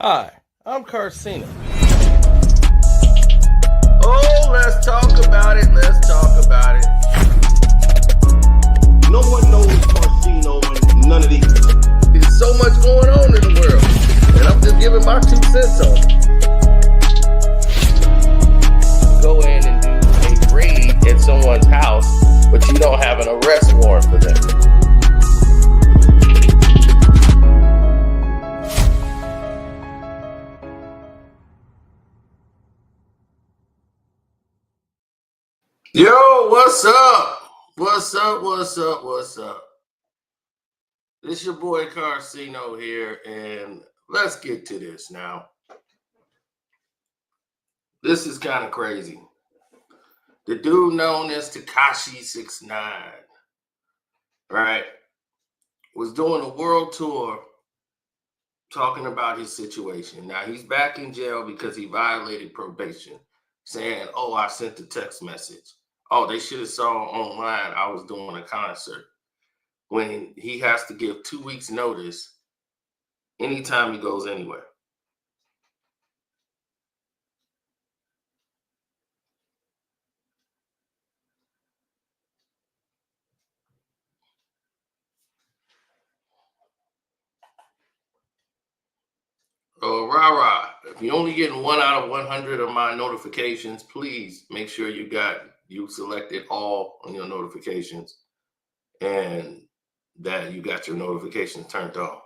Hi, I'm Carcino. Oh, let's talk about it. Let's talk about it. No one knows Carcino and none of these. There's so much going on in the world, and I'm just giving my 2 cents on it. Go in and do a raid at someone's house, but you don't have an arrest warrant for them. Yo, what's up? What's up? What's up? What's up? This your boy Carcino here, and let's get to this now. This is kind of crazy. The dude known as Tekashi 6ix9ine, right, was doing a world tour talking about his situation. Now he's back in jail because he violated probation, saying, "Oh, I sent a text message. Oh, they should have saw online I was doing a concert." When he has to give 2 weeks notice anytime he goes anywhere. Oh, rah. If you're only getting 1 out of 100 of my notifications, please make sure you selected all on your notifications and that you got your notifications turned on.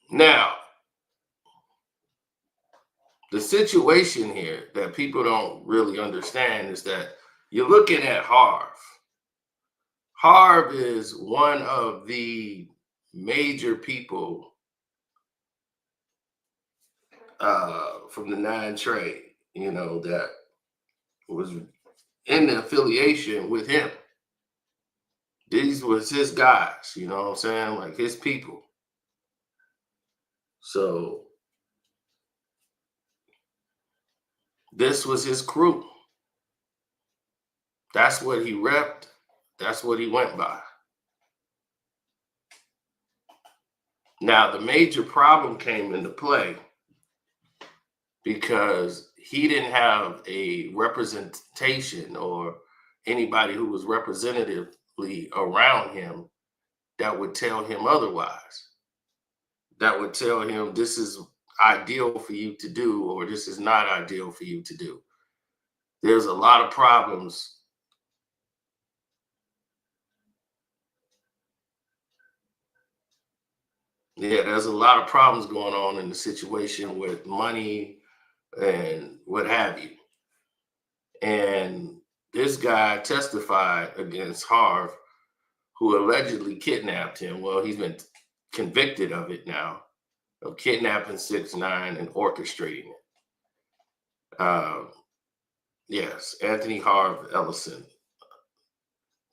Now, the situation here that people don't really understand is that you're looking at Harve. Harve is one of the major people from the nine trade, that was in the affiliation with him. These was his guys, you know what I'm saying? Like his people. So this was his crew. That's what he repped. That's what he went by. Now, the major problem came into play because he didn't have a representation or anybody who was representatively around him that would tell him otherwise. That would tell him this is ideal for you to do or this is not ideal for you to do. There's a lot of problems. Yeah, there's a lot of problems going on in the situation with money and what have you. And this guy testified against Harve, who allegedly kidnapped him. Well, he's been convicted of it now, of kidnapping 6ix9ine and orchestrating it. Yes, Anthony Harve Ellison.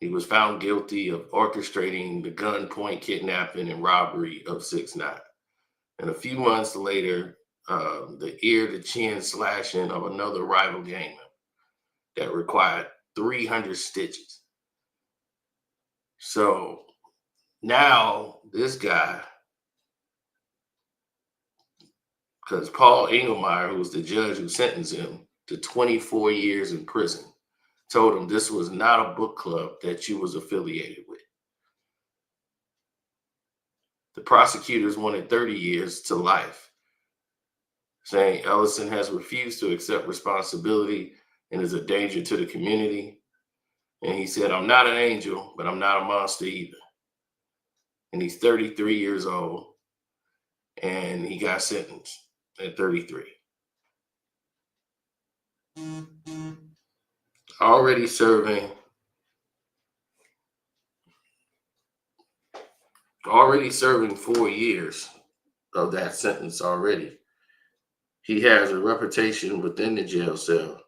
He was found guilty of orchestrating the gunpoint kidnapping and robbery of 6ix9ine. And a few months later, the ear to chin slashing of another rival gangman that required 300 stitches. So now this guy, because Paul Engelmeyer, who was the judge who sentenced him to 24 years in prison, told him this was not a book club that you was affiliated with. The prosecutors wanted 30 years to life, saying Ellison has refused to accept responsibility and is a danger to the community. And he said, "I'm not an angel, but I'm not a monster either." And he's 33 years old, and he got sentenced at 33. Already serving 4 years of that sentence already. He has a reputation within the jail cell.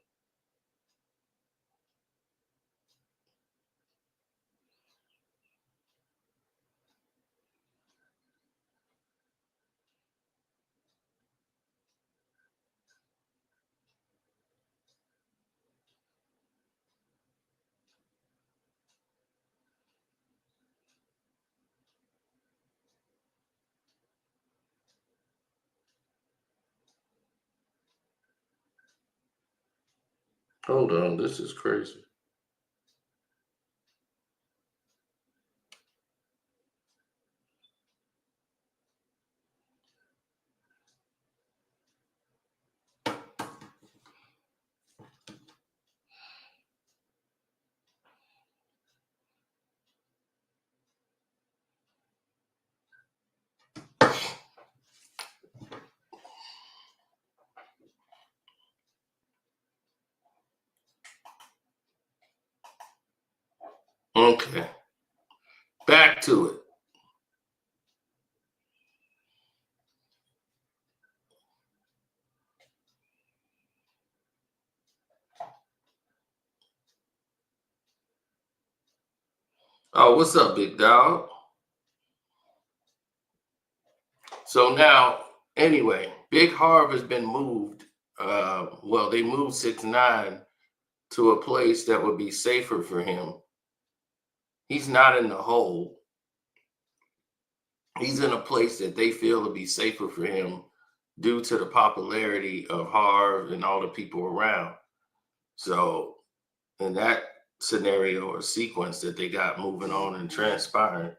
Hold on, this is crazy. Okay, back to it. Oh, what's up, big dog? So now, anyway, Big Harve has been moved. Well, they moved 6ix9ine to a place that would be safer for him. He's not in the hole. He's in a place that they feel to be safer for him due to the popularity of Harve and all the people around. So in that scenario or sequence that they got moving on and transpiring,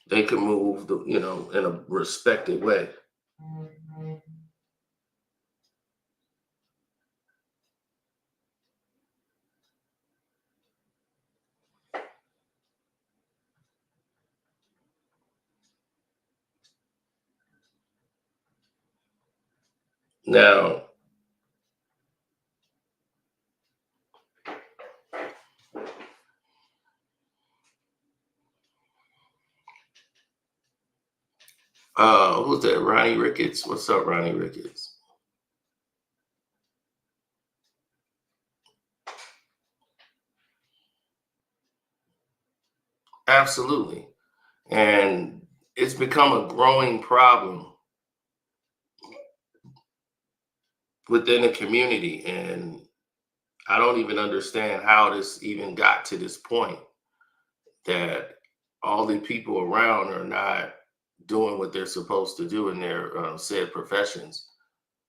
they could move, in a respected way. Now, who's that? Ronnie Ricketts. What's up, Ronnie Ricketts? Absolutely. And it's become a growing problem within the community. And I don't even understand how this even got to this point, that all the people around are not doing what they're supposed to do in their said professions.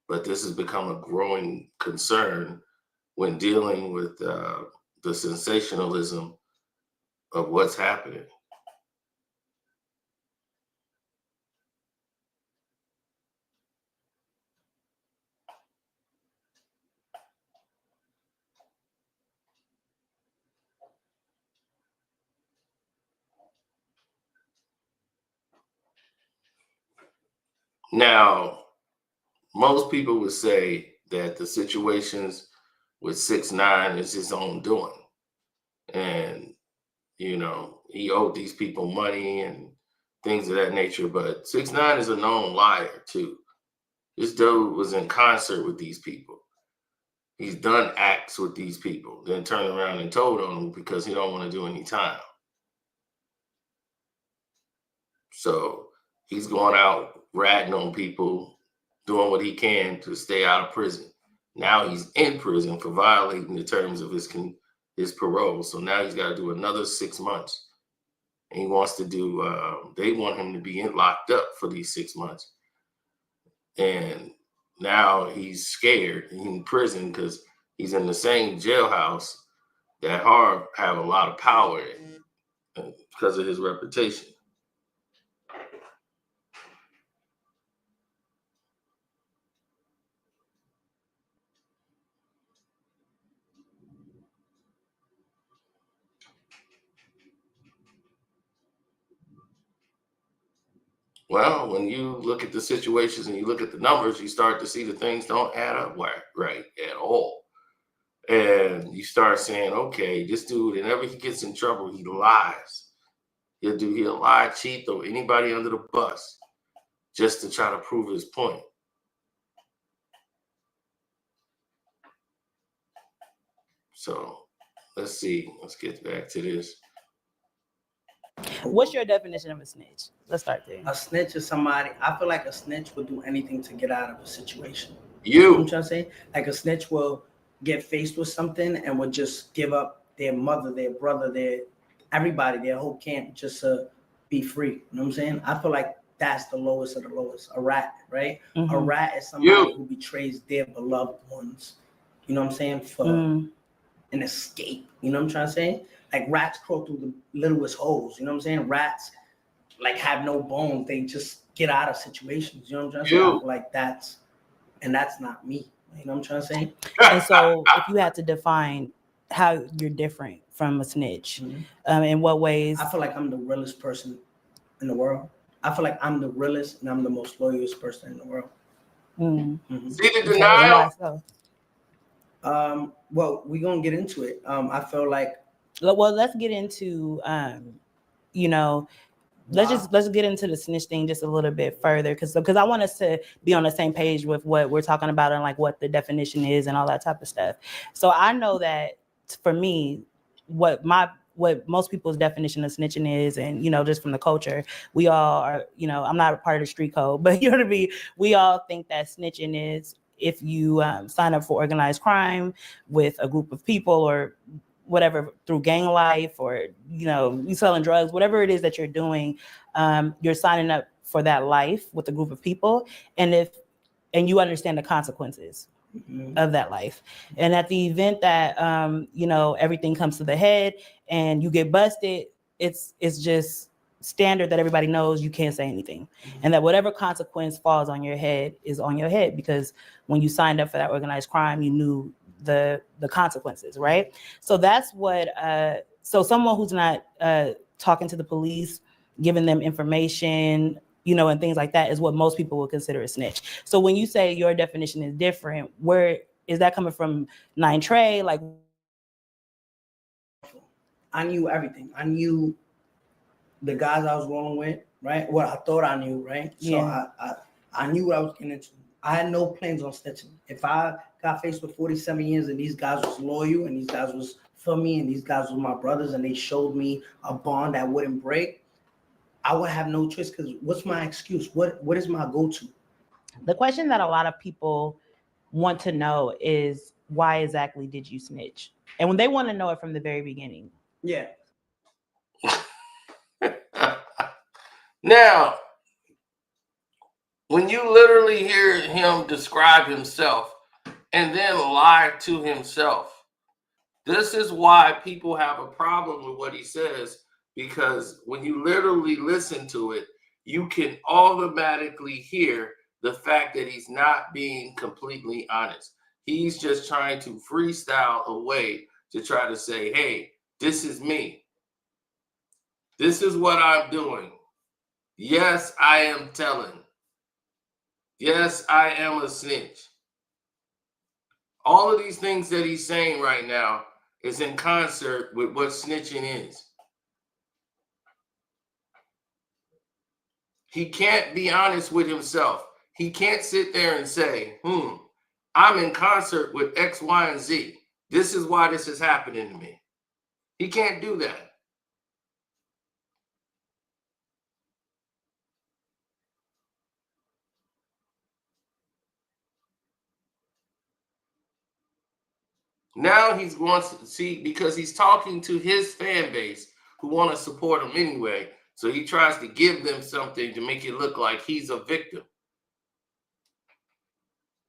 But this has become a growing concern when dealing with the sensationalism of what's happening. Now, most people would say that the situations with 6ix9ine is his own doing. And, he owed these people money and things of that nature. But 6ix9ine is a known liar, too. This dude was in concert with these people. He's done acts with these people, then turned around and told on them because he don't want to do any time. So he's going out ratting on people, doing what he can to stay out of prison. Now he's in prison for violating the terms of his parole. So now he's got to do another 6 months. And he wants to do, they want him to be locked up for these 6 months. And now he's scared in prison because he's in the same jailhouse that Harve have a lot of power in because of his reputation. Well, when you look at the situations and you look at the numbers, you start to see that things don't add up right at all. And you start saying, okay, this dude, whenever he gets in trouble, he lies. He'll lie, cheat, throw anybody under the bus just to try to prove his point. So let's see. Let's get back to this. What's your definition of a snitch? Let's start there. A snitch is somebody, I feel like a snitch will do anything to get out of a situation. You know what I'm trying to say? Like a snitch will get faced with something and will just give up their mother, their brother, everybody, their whole camp just to be free. You know what I'm saying? I feel like that's the lowest of the lowest. A rat, right? Mhm. A rat is somebody who betrays their beloved ones. You know what I'm saying? For an escape. You know what I'm trying to say? Like rats crawl through the littlest holes. You know what I'm saying? Rats like have no bones. They just get out of situations. You know what I'm trying to say? I feel like that's not me. You know what I'm trying to say? And so if you had to define how you're different from a snitch, in what ways? I feel like I'm the realest person in the world. I feel like I'm the realest and I'm the most loyalist person in the world. See the denial? Why so? Well, we're gonna get into it. I feel like let's get into let's get into the snitch thing just a little bit further because I want us to be on the same page with what we're talking about and like what the definition is and all that type of stuff. So I know that for me, what most people's definition of snitching is, and just from the culture, we all are, I'm not a part of the street code, but you know what I mean? We all think that snitching is if you sign up for organized crime with a group of people or whatever through gang life or you selling drugs, whatever it is that you're doing, you're signing up for that life with a group of people, and you understand the consequences of that life. And at the event that everything comes to the head and you get busted, it's just standard that everybody knows you can't say anything, and that whatever consequence falls on your head is on your head, because when you signed up for that organized crime, you knew the consequences, right? So that's what so someone who's not talking to the police, giving them information, and things like that is what most people would consider a snitch. So when you say your definition is different, where is that coming from? 9 Trey, like I knew everything. I knew the guys I was rolling with, right? What I thought I knew, right? So I knew what I was getting into. I had no plans on snitching. If I got faced with 47 years and these guys was loyal and these guys was for me and these guys were my brothers and they showed me a bond that wouldn't break, I would have no choice, because what's my excuse? What is my go-to? The question that a lot of people want to know is, why exactly did you snitch? And when they want to know it from the very beginning. Yeah. Now, when you literally hear him describe himself and then lie to himself, this is why people have a problem with what he says, because when you literally listen to it, you can automatically hear the fact that he's not being completely honest. He's just trying to freestyle a way to try to say, hey, this is me. This is what I'm doing. Yes, I am telling. Yes, I am a snitch. All of these things that he's saying right now is in concert with what snitching is. He can't be honest with himself. He can't sit there and say, I'm in concert with X, Y, and Z. This is why this is happening to me. He can't do that. Now he's going to see, because he's talking to his fan base who want to support him anyway. So he tries to give them something to make it look like he's a victim.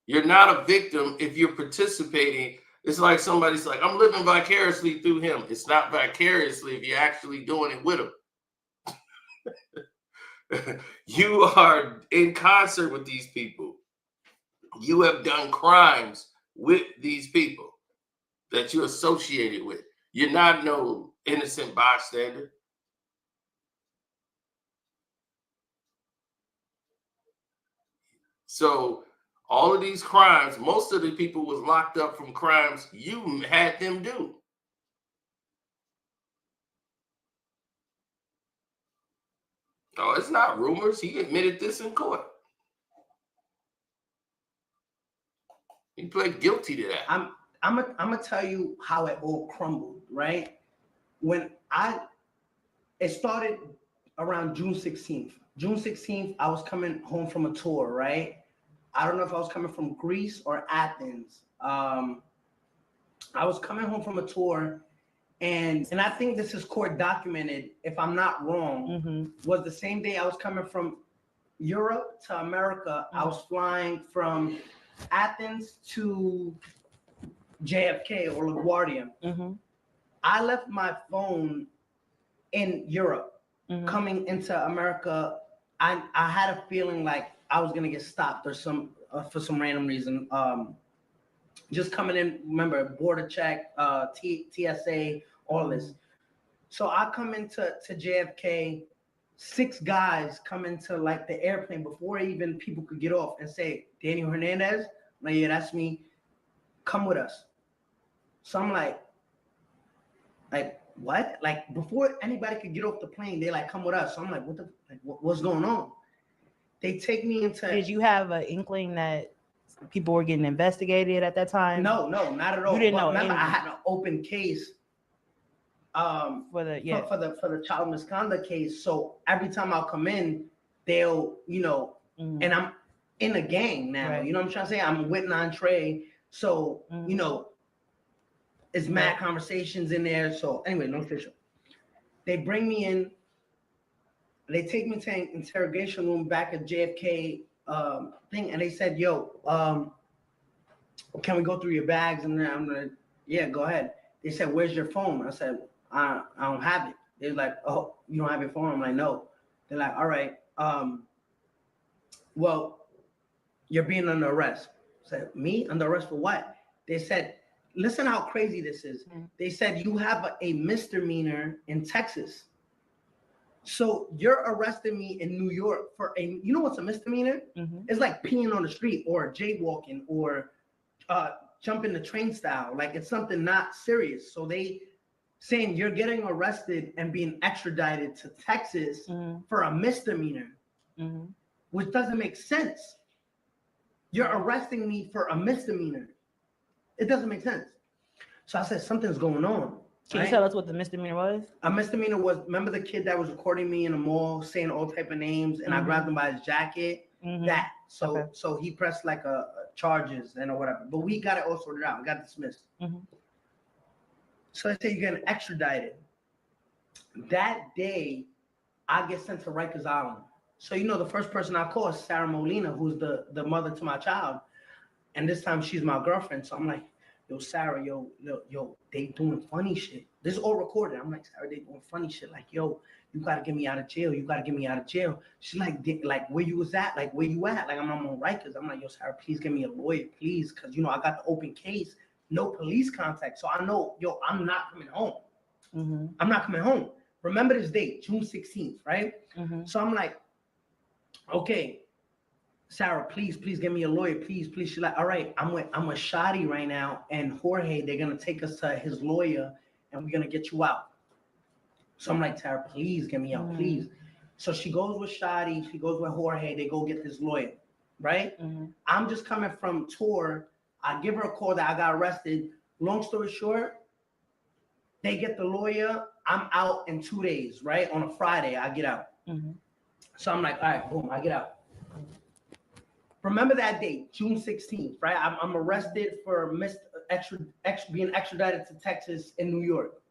You're not a victim if you're participating. It's like somebody's like, I'm living vicariously through him. It's not vicariously if you're actually doing it with him. You are in concert with these people. You have done crimes with these people that you're associated with. You're not no innocent bystander. So all of these crimes, most of the people was locked up from crimes you had them do. Oh, it's not rumors. He admitted this in court. He pled guilty to that. I'm gonna tell you how it all crumbled, right? It started around June 16th. June 16th, I was coming home from a tour, right? I don't know if I was coming from Greece or Athens. I was coming home from a tour, and I think this is court documented, if I'm not wrong, was the same day I was coming from Europe to America, I was flying from Athens to JFK or LaGuardia. I left my phone in Europe. Coming into America, I had a feeling like I was gonna get stopped or for some random reason. Just coming in, remember, border check, TSA, all this. So I come into JFK, 6 guys come into like the airplane before even people could get off and say, Daniel Hernandez? I'm like, yeah, that's me. Come with us. So I'm like, what? Like before anybody could get off the plane, they like, come with us. So I'm like, what's going on? They take me into. Did you have an inkling that people were getting investigated at that time? No, not at all. You didn't know. Remember, I had an open case for the child misconduct case. So every time I'll come in, they'll, and I'm in a gang now. Right. You know what I'm trying to say? I'm with entree. So, it's mad conversations in there. So anyway, no official. They bring me in. They take me to an interrogation room back at JFK thing, and they said, "Yo, can we go through your bags?" And I'm like, "Yeah, go ahead." They said, "Where's your phone?" I said, "I don't have it." They're like, "Oh, you don't have your phone?" I'm like, "No." They're like, "All right, well, you're being under arrest." I said, "Me under arrest for what?" They said, "Listen how crazy this is." They said, "You have a misdemeanor in Texas. So you're arresting me in New York for you know what's a misdemeanor? It's like peeing on the street or jaywalking or jumping the train style. Like it's something not serious." So they saying you're getting arrested and being extradited to Texas for a misdemeanor, which doesn't make sense. You're arresting me for a misdemeanor. It doesn't make sense. So I said, something's going on. Can you tell us what the misdemeanor was? A misdemeanor was, remember the kid that was recording me in the mall saying all type of names, and I grabbed him by his jacket? That. So he pressed like a charges and or whatever. But we got it all sorted out. We got dismissed. So they say you're getting extradited. That day, I get sent to Rikers Island. So the first person I call is Sarah Molina, who's the mother to my child. And this time she's my girlfriend. So I'm like, yo, Sarah, yo, they doing funny shit. This is all recorded. I'm like, Sarah, they doing funny shit. Like, yo, you gotta get me out of jail. You gotta get me out of jail. She's like, where you was at? Like, where you at? Like, I'm on Rikers. I'm like, yo, Sarah, please give me a lawyer, please. Cause I got the open case, no police contact. So I know, yo, I'm not coming home. I'm not coming home. Remember this date, June 16th, right? So I'm like, okay, Sarah, please get me a lawyer, please. She's like, all right, I'm with Shadi right now, and Jorge, they're gonna take us to his lawyer, and we're gonna get you out. So I'm like, Sarah, please get me out, please. So she goes with Shadi, she goes with Jorge, they go get this lawyer, right? I'm just coming from tour. I give her a call that I got arrested. Long story short, they get the lawyer. I'm out in 2 days, right? On a Friday, I get out. So I'm like, all right, boom, I get out. Remember that date, June 16th, right? I'm arrested for being extradited to Texas and New York.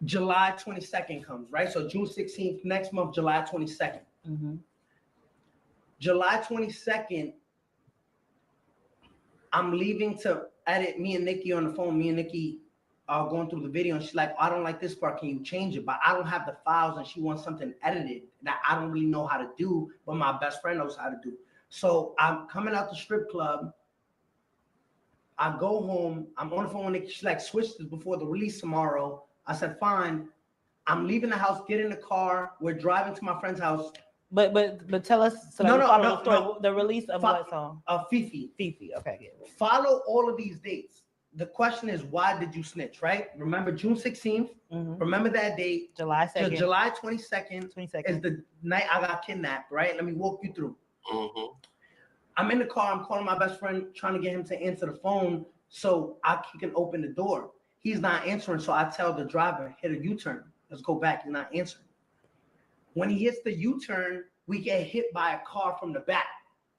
July 22nd comes, right? So June 16th, next month, July 22nd. July 22nd, I'm leaving to edit. Me and Nikki on the phone. Me and Nikki are going through the video, and she's like, I don't like this part. Can you change it? But I don't have the files, and she wants something edited that I don't really know how to do, but my best friend knows how to do. So I'm coming out the strip club. I go home. I'm on the phone with Nikki. She's like, switch this before the release tomorrow. I said, fine. I'm leaving the house, get in the car. We're driving to my friend's house. But tell us. So no. The release of what song? Fifi. Okay, good. Follow all of these dates. The question is, why did you snitch, right? Remember June 16th. Remember that date. July 2nd. July 22nd is the night I got kidnapped, right? Let me walk you through. I'm in the car. I'm calling my best friend, trying to get him to answer the phone so he can open the door. He's not answering, so I tell the driver, hit a U-turn. Let's go back. He's not answering. When he hits the U-turn, we get hit by a car from the back.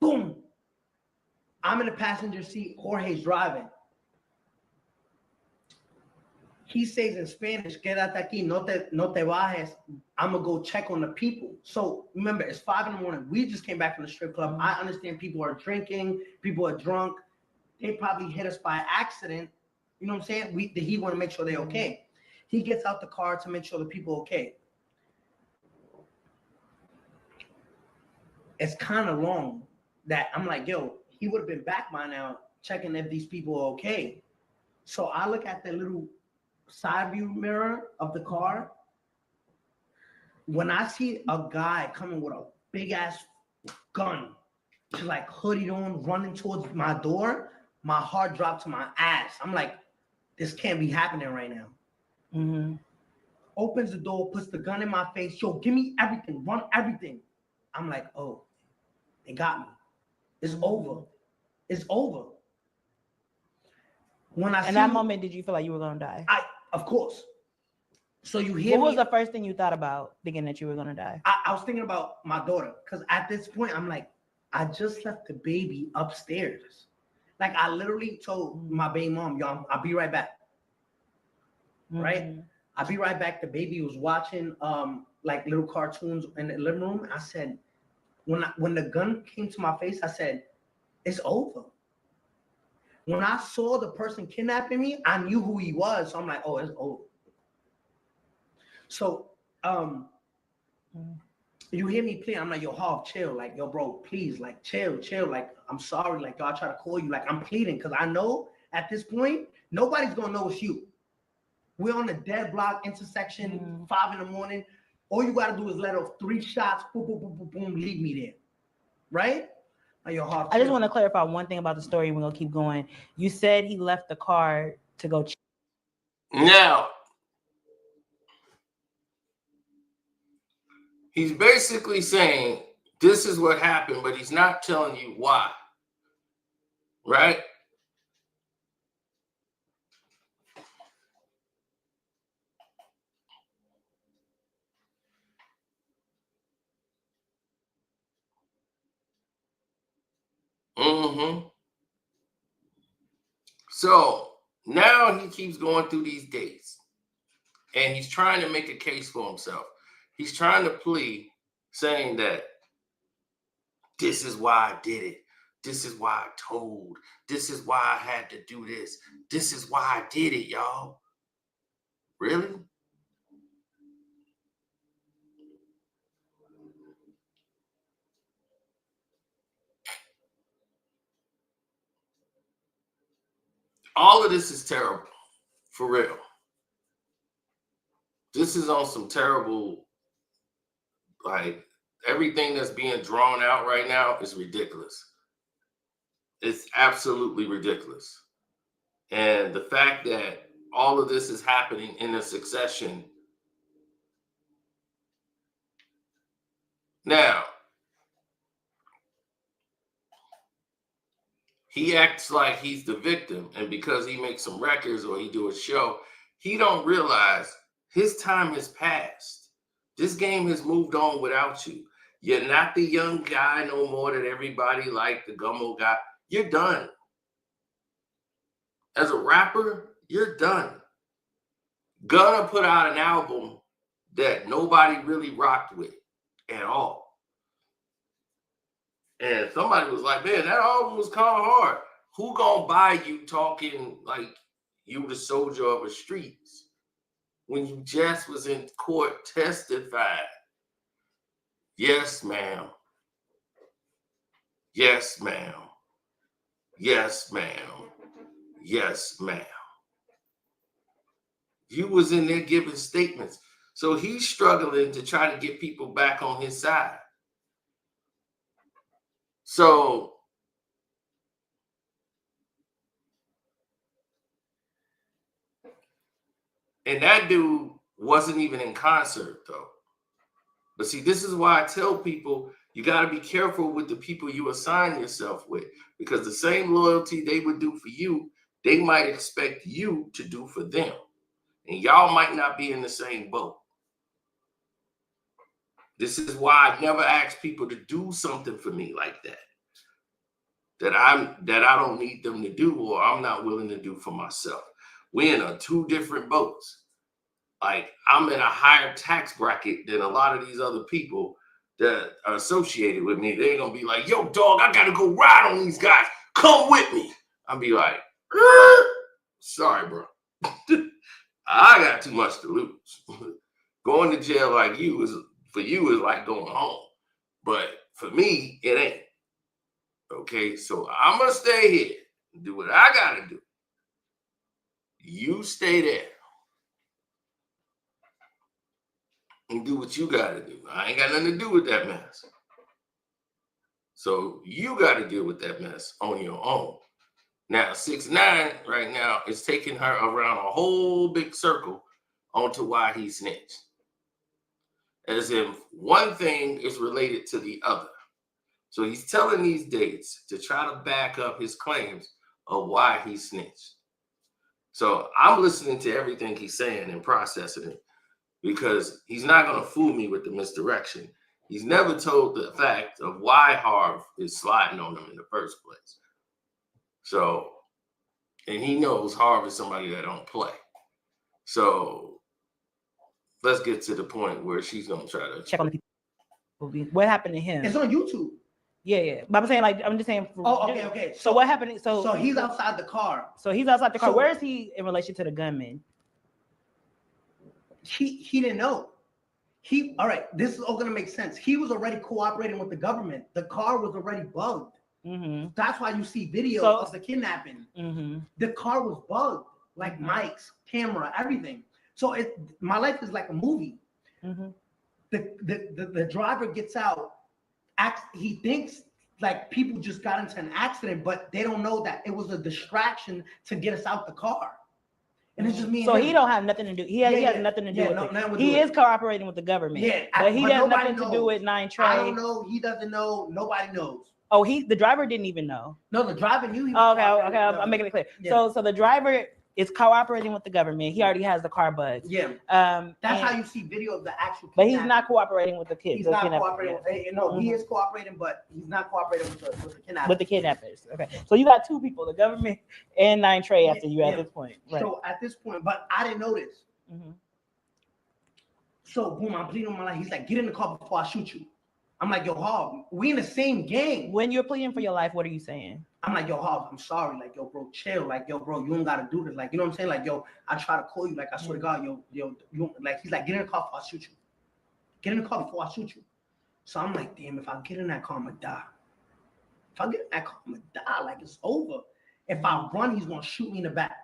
Boom. I'm in the passenger seat. Jorge's driving. he says in Spanish, quédate aquí, no te bajes. I'm going to go check on the people. So remember, it's 5 in the morning. We just came back from the strip club. I understand people are drinking, people are drunk. They probably hit us by accident. You know what I'm saying? He want to make sure they're okay. He gets out the car to make sure the people are okay. It's kind of long that I'm like, yo, he would have been back by now checking if these people are okay. So I look at the little side view mirror of the car. When I see a guy coming with a big ass gun, just like hooded on, running towards my door, my heart dropped to my ass. I'm like, this can't be happening right now. Mm-hmm. Opens the door, puts the gun in my face. Yo, give me everything, run everything. I'm like, oh, they got me. It's over. It's over. When I in that moment, did you feel like you were gonna die? Of course. So you hear what was the first thing you thought about thinking that you were gonna die? I was thinking about my daughter, because at this point I'm like, I just left the baby upstairs. Like I literally told my baby mom, yo, I'll be right back. Right? I'll be right back. The baby was watching like little cartoons in the living room. I said, when the gun came to my face, I said, it's over. When I saw the person kidnapping me, I knew who he was. So I'm like, oh, it's over. So you hear me pleading. I'm like, yo, Harve, chill. Like, yo, bro, please, like, chill. Like, I'm sorry. Like, yo, I try to call you. Like, I'm pleading because I know at this point, nobody's going to know it's you. We're on a dead block intersection, 5 in the morning. All you got to do is let off 3 shots, boom, boom, boom, boom, boom, leave me there. Right? Like, yo, Harve, I just want to clarify one thing about the story. We're going to keep going. You said he left the car to go. Now, he's basically saying this is what happened, but he's not telling you why. Right? So now he keeps going through these dates and he's trying to make a case for himself. He's trying to plea, saying that this is why I did it. This is why I told. This is why I had to do this. This is why I did it, y'all. Really? All of this is terrible, for real. This is on some terrible, like, everything that's being drawn out right now is ridiculous. It's absolutely ridiculous. And the fact that all of this is happening in a succession. Now, he acts like he's the victim, and because he makes some records or he do a show, he don't realize his time has passed. This game has moved on without you. You're not the young guy no more that everybody liked, the gummo guy. You're done. As a rapper, you're done. Gonna put out an album that nobody really rocked with at all. And somebody was like, man, that album was kind of hard. Who gonna buy you talking like you the soldier of the streets when you just was in court testifying? Yes, ma'am. Yes, ma'am. Yes, ma'am. Yes, ma'am. You was in there giving statements. So he's struggling to try to get people back on his side. So and that dude wasn't even in concert though. But see, this is why I tell people you got to be careful with the people you assign yourself with, because the same loyalty they would do for you, they might expect you to do for them. And y'all might not be in the same boat. This is why I never ask people to do something for me like that. That I don't need them to do or I'm not willing to do for myself. We in two different boats. Like, I'm in a higher tax bracket than a lot of these other people that are associated with me. They're gonna be like, yo, dog, I gotta go ride on these guys. Come with me. I'll be like, sorry, bro. I got too much to lose. Going to jail like you is like going home. But for me, it ain't. Okay, so I'm gonna stay here and do what I gotta do. You stay there and do what you gotta do. I ain't got nothing to do with that mess. So you gotta deal with that mess on your own. Now, 6ix9ine right now is taking her around a whole big circle onto why he snitched. As if one thing is related to the other. So he's telling these dates to try to back up his claims of why he snitched. So I'm listening to everything he's saying and processing it because he's not going to fool me with the misdirection. He's never told the fact of why Harve is sliding on him in the first place. So, and he knows Harve is somebody that don't play. So let's get to the point where she's going to try to check on the people. What happened to him? It's on YouTube. Yeah. But I'm saying, like, I'm just saying. Okay. So what happened? So he's outside the car. So he's outside the car. Where is he in relation to the gunman? He didn't know. All right, this is all gonna make sense. He was already cooperating with the government. The car was already bugged. Mm-hmm. That's why you see video of the kidnapping. Mm-hmm. The car was bugged, like mics, camera, everything. So my life is like a movie. Mm-hmm. The driver gets out. He thinks like people just got into an accident, but they don't know that it was a distraction to get us out the car. And it's just me. So he don't have nothing to do. He has nothing to do with it. He is cooperating with the government. Yeah, but he has nothing to do with 9 Trey. I don't know. He doesn't know. Nobody knows. Oh, the driver didn't even know. No, the driver knew. He was okay. I'm making it clear. Yeah. So the driver is cooperating with the government. He already has the car bugged. Yeah. That's how you see video of the actual. But he's not cooperating with the kids. He's not cooperating. No, he is cooperating, but he's not cooperating with the kidnappers. With the kidnappers. Okay. So you got two people, the government and 9 Trey after you at this point. Right. So at this point, but I didn't know this. Mm-hmm. So boom, I'm pleading with my life. He's like, get in the car before I shoot you. I'm like, yo, Harve, we in the same gang. When you're pleading for your life, what are you saying? I'm like, yo, Harve, I'm sorry. Like, yo, bro, chill. Like, yo, bro, you don't gotta do this. Like, you know what I'm saying? Like, yo, I try to call you. Like, I swear to God, yo, you like, he's like, get in the car before I shoot you. Get in the car before I shoot you. So I'm like, damn, if I get in that car, I'm gonna die. If I get in that car, I'm gonna die. Like, it's over. If I run, he's gonna shoot me in the back.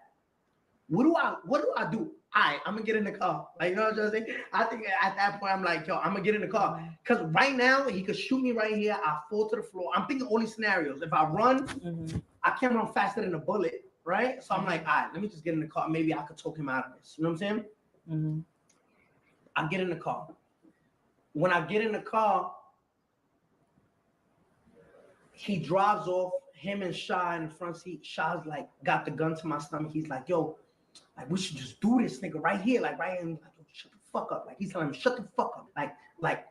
What do I do? I'm gonna get in the car. Like, you know what I'm saying? I think at that point, I'm like, yo, I'm gonna get in the car. Because right now, he could shoot me right here. I fall to the floor. I'm thinking only scenarios. If I run, I can't run faster than a bullet, right? So I'm like, all right, let me just get in the car. Maybe I could talk him out of this. You know what I'm saying? I get in the car. When I get in the car, he drives off, him and Shy in the front seat. Shy's like, got the gun to my stomach. He's like, yo, like, we should just do this, nigga, right here, like, right here. Like, shut the fuck up. Like, he's telling me, shut the fuck up. Like,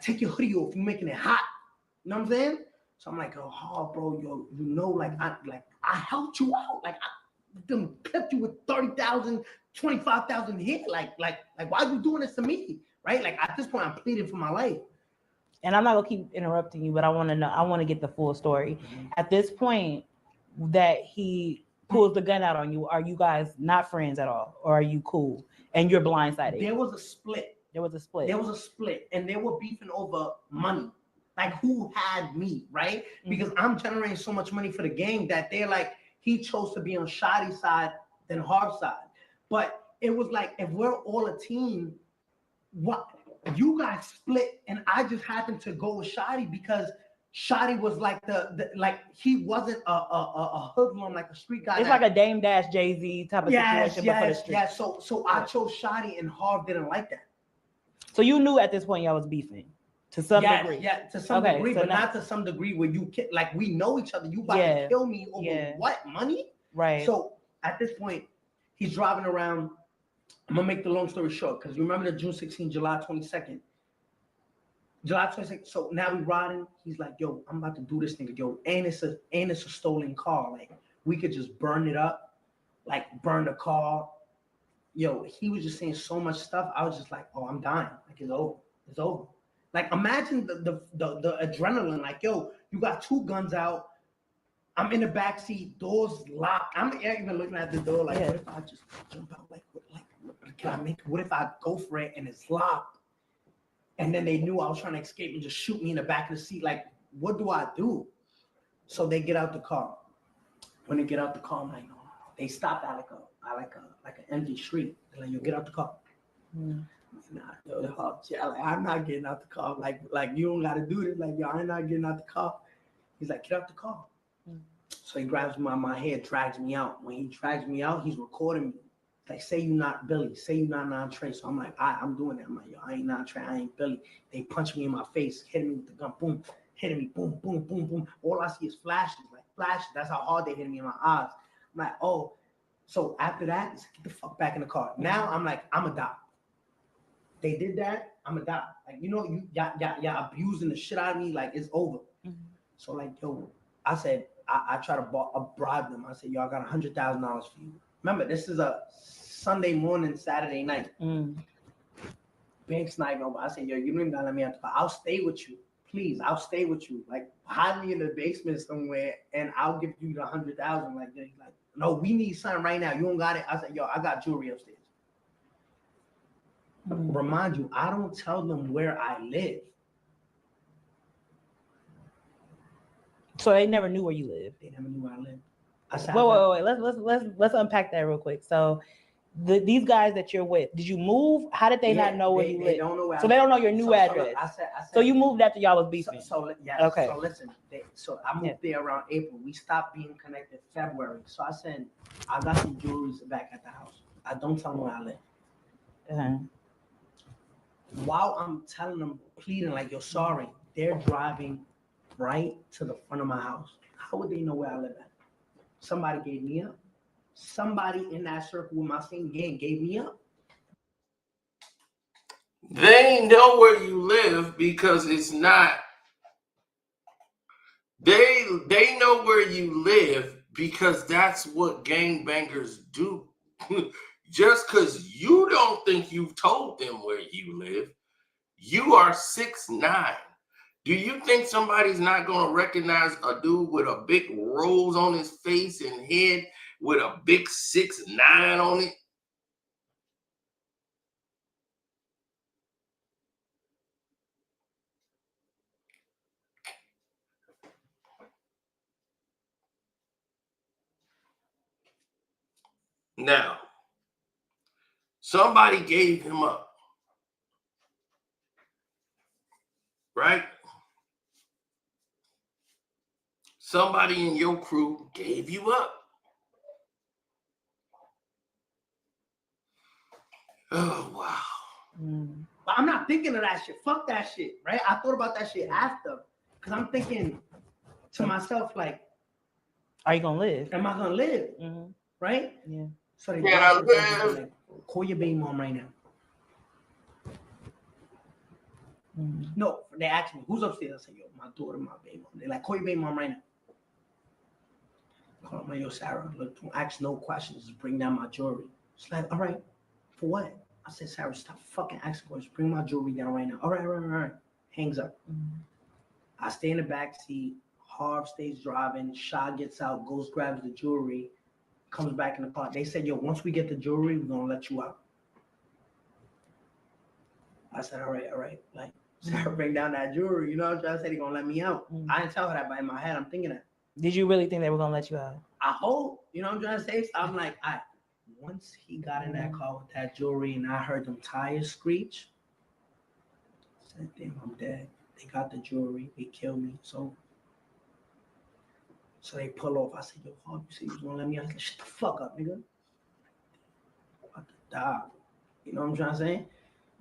take your hoodie off. You're making it hot. You know what I'm saying? So I'm like, oh, bro, yo, you know, like, I helped you out. Like, I done clipped you with 30,000, 25,000 hit. Like, why are you doing this to me? Right? Like, at this point, I'm pleading for my life. And I'm not gonna keep interrupting you, but I want to know. I want to get the full story. At this point, that he pulls the gun out on you, are you guys not friends at all, or are you cool and you're blindsided? There was a split. And they were beefing over money, like who had me, right? Because I'm generating so much money for the gang that they're like, he chose to be on Shadi's side than Harve's side. But it was like, if we're all a team, what you guys split, and I just happened to go with Shadi because Shadi was like the like, he wasn't a hoodlum, like a street guy. It's like a Dame Dash Jay-Z type of situation, but for the street. Yeah. So I chose Shadi, and Harve didn't like that. So you knew at this point y'all was beefing to some degree. Yeah, to some degree, but not to some degree where you can, like, we know each other. You about to kill me over what? Money? Right. So at this point, he's driving around. I'm gonna make the long story short, because you remember the June 16, July 22nd. July 22nd. So now we riding. He's like, yo, I'm about to do this nigga, yo. And it's a stolen car. Like, we could just burn it up. like burn the car. Yo, he was just saying so much stuff. I was just like, oh, I'm dying. Like, it's over. It's over. Like, imagine the adrenaline. Like, yo, you got 2 guns out. I'm in the back seat, doors locked. I'm even looking at the door like, what if I just jump out? Like, can I make it? What if I go for it and it's locked? And then they knew I was trying to escape and just shoot me in the back of the seat. Like, what do I do? So they get out the car. When they get out the car, I'm like, no. They stopped at like an empty street. They're like, yo, get out the car. Nah, yo, I'm not getting out the car. Like you don't gotta do this. Like, yo, I'm not getting out the car. He's like, get out the car. So he grabs my head, drags me out. When he drags me out, he's recording me. Like, say you not Billy, say you not non-Trey. So I'm like, I'm doing that. I'm like, yo, I ain't non-Trey, I ain't Billy. They punch me in my face, hitting me with the gun, boom, hitting me, boom, boom, boom, boom. All I see is flashes, like flashes. That's how hard they hit me in my eyes. I'm like, oh. So after that, it's like, get the fuck back in the car. Now I'm like, I'm a die. They did that, I'm a die. Like, you know, y'all abusing the shit out of me, like, it's over. So like, yo, I said, I try to bribe them. I said, yo, I got $100,000 for you. Remember, this is a Sunday morning, Saturday night. Bank's not over. I said, yo, you don't even gotta let me out the car. I'll stay with you. Please, I'll stay with you. Like, hide me in the basement somewhere and I'll give you the $100,000. Like, no, we need something right now. You don't got it. I said, yo, I got jewelry upstairs. Remind you, I don't tell them where I live. So they never knew where you lived. They never knew where I lived. I said, wait. Let's unpack that real quick. So these guys that you're with, did you move? How did they not know where you live? Don't know where so they don't know your new address. I said, so you moved after y'all was beefing. Okay. So listen, I moved there around April. We stopped being connected February. So I said, I got some jewelry back at the house. I don't tell them where I live. While I'm telling them, pleading like, you're sorry, they're driving right to the front of my house. How would they know where I live at? Somebody gave me up. Somebody in that circle with my same gang gave me up. They know where you live because it's not. They know where you live because that's what gangbangers do. Just because you don't think you've told them where you live, you are 6ix9ine. Do you think somebody's not going to recognize a dude with a big rose on his face and head with a big 6ix9ine on it? Now, somebody gave him up, right? Somebody in your crew gave you up. Oh, wow. But I'm not thinking of that shit. Fuck that shit, right? I thought about that shit after. Because I'm thinking to myself, like, are you going to live? Am I going to live? Right? Yeah. So they live. like, call your baby mom right now. No, they asked me, who's upstairs? I said, yo, my daughter, my baby mom. They're like, call your baby mom right now. I call my, yo, Sarah, look, don't ask no questions. Just bring down my jewelry. She's like, all right, for what? I said, Sarah, stop fucking asking questions. Bring my jewelry down right now. All right. Hangs up. I stay in the back seat. Harve stays driving. Shah gets out, goes, grabs the jewelry, comes back in the car. They said, yo, once we get the jewelry, we're going to let you out. I said, all right. Like, Sarah, bring down that jewelry. You know what I'm trying to say? They're going to let me out. I didn't tell her that, but in my head, I'm thinking that. Did you really think they were going to let you out? I hope. You know what I'm trying to say? So I'm like, all right. Once he got in that car with that jewelry and I heard them tires screech, I said, damn, I'm dead. They got the jewelry. They killed me. So they pull off. I said, yo, Harve, you say you want to let me out? I said, shut the fuck up, nigga. I'm about to die. You know what I'm trying to say?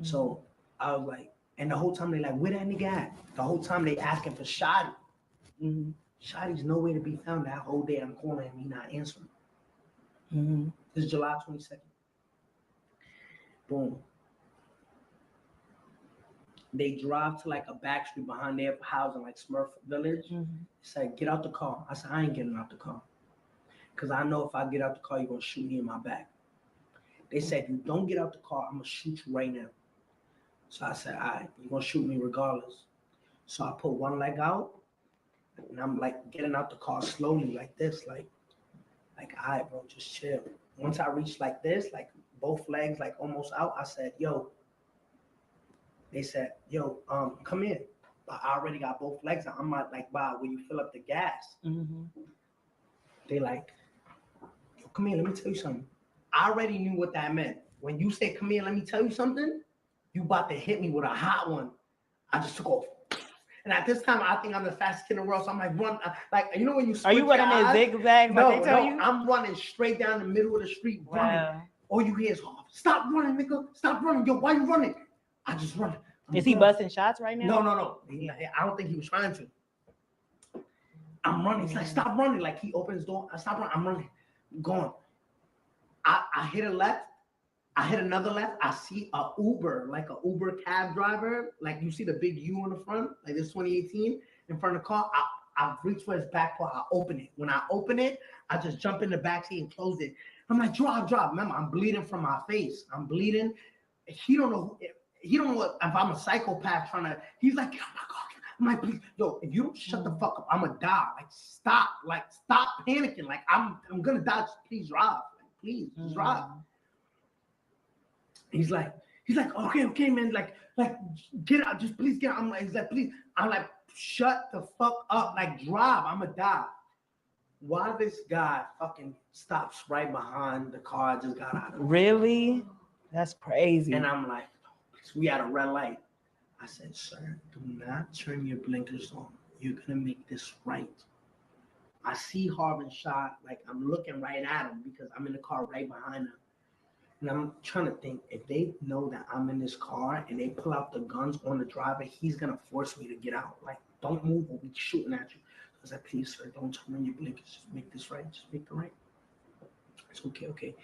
So I was like, and the whole time they like, where that nigga at? The whole time they asking for Shotty. Shotty's nowhere to be found that whole day. I'm calling him, he not answering. This is July 22nd. Boom. They drive to like a back street behind their house in like Smurf Village. It's like, get out the car. I said, I ain't getting out the car. because I know if I get out the car, you're gonna shoot me in my back. They said, you don't get out the car, I'm gonna shoot you right now. So I said, all right, you're gonna shoot me regardless. So I put one leg out, and I'm like getting out the car slowly, like this, like, all right, bro, just chill. Once I reached like this, like both legs, like almost out, I said, yo. They said, yo, come in. But I already got both legs out. I'm not like, wow, when you fill up the gas. Mm-hmm. They like, yo, come here, let me tell you something. I already knew what that meant. When you say, come here, let me tell you something, you about to hit me with a hot one. I just took off. And at this time, I think I'm the fastest kid in the world. So I'm like, run, like, you know when you Are you running in zigzags? No, like they tell you? I'm running straight down the middle of the street, running. Wow. All you hear is, stop running, nigga, stop running. Yo, why you running? I just run. Is he busting shots right now? No. I don't think he was trying to. I'm running. He's like, stop running. Like he opens the door. I stop running. I'm running. I'm going. I hit a left. I hit another left. I see a Uber, like a Uber cab driver. Like you see the big U on the front, like this 2018 in front of the car. I reach for his back part. I open it. When I open it, I just jump in the back seat and close it. I'm like, drive. Remember, I'm bleeding from my face. I'm bleeding. He don't know if I'm a psychopath trying to. He's like, get out my car. I'm like, please, yo, if you don't shut the fuck up, I'm gonna die. Like, stop panicking. Like, I'm gonna die. Just please drive. Like, please, just drive. He's like, okay, man. Like, get out. Just please get out. He's like, please. I'm like, shut the fuck up. Like, drive. I'm gonna die. Why this guy fucking stops right behind the car I just got out of? Really? That's crazy. And I'm like, we had a red light. I said, sir, do not turn your blinkers on. You're gonna make this right. I see Harve shot, like I'm looking right at him because I'm in the car right behind him. And I'm trying to think, if they know that I'm in this car and they pull out the guns on the driver, he's gonna force me to get out. Like, don't move or be shooting at you. I was like, please, sir, don't turn on your blinkers. Just make this right. Just make the right. It's okay.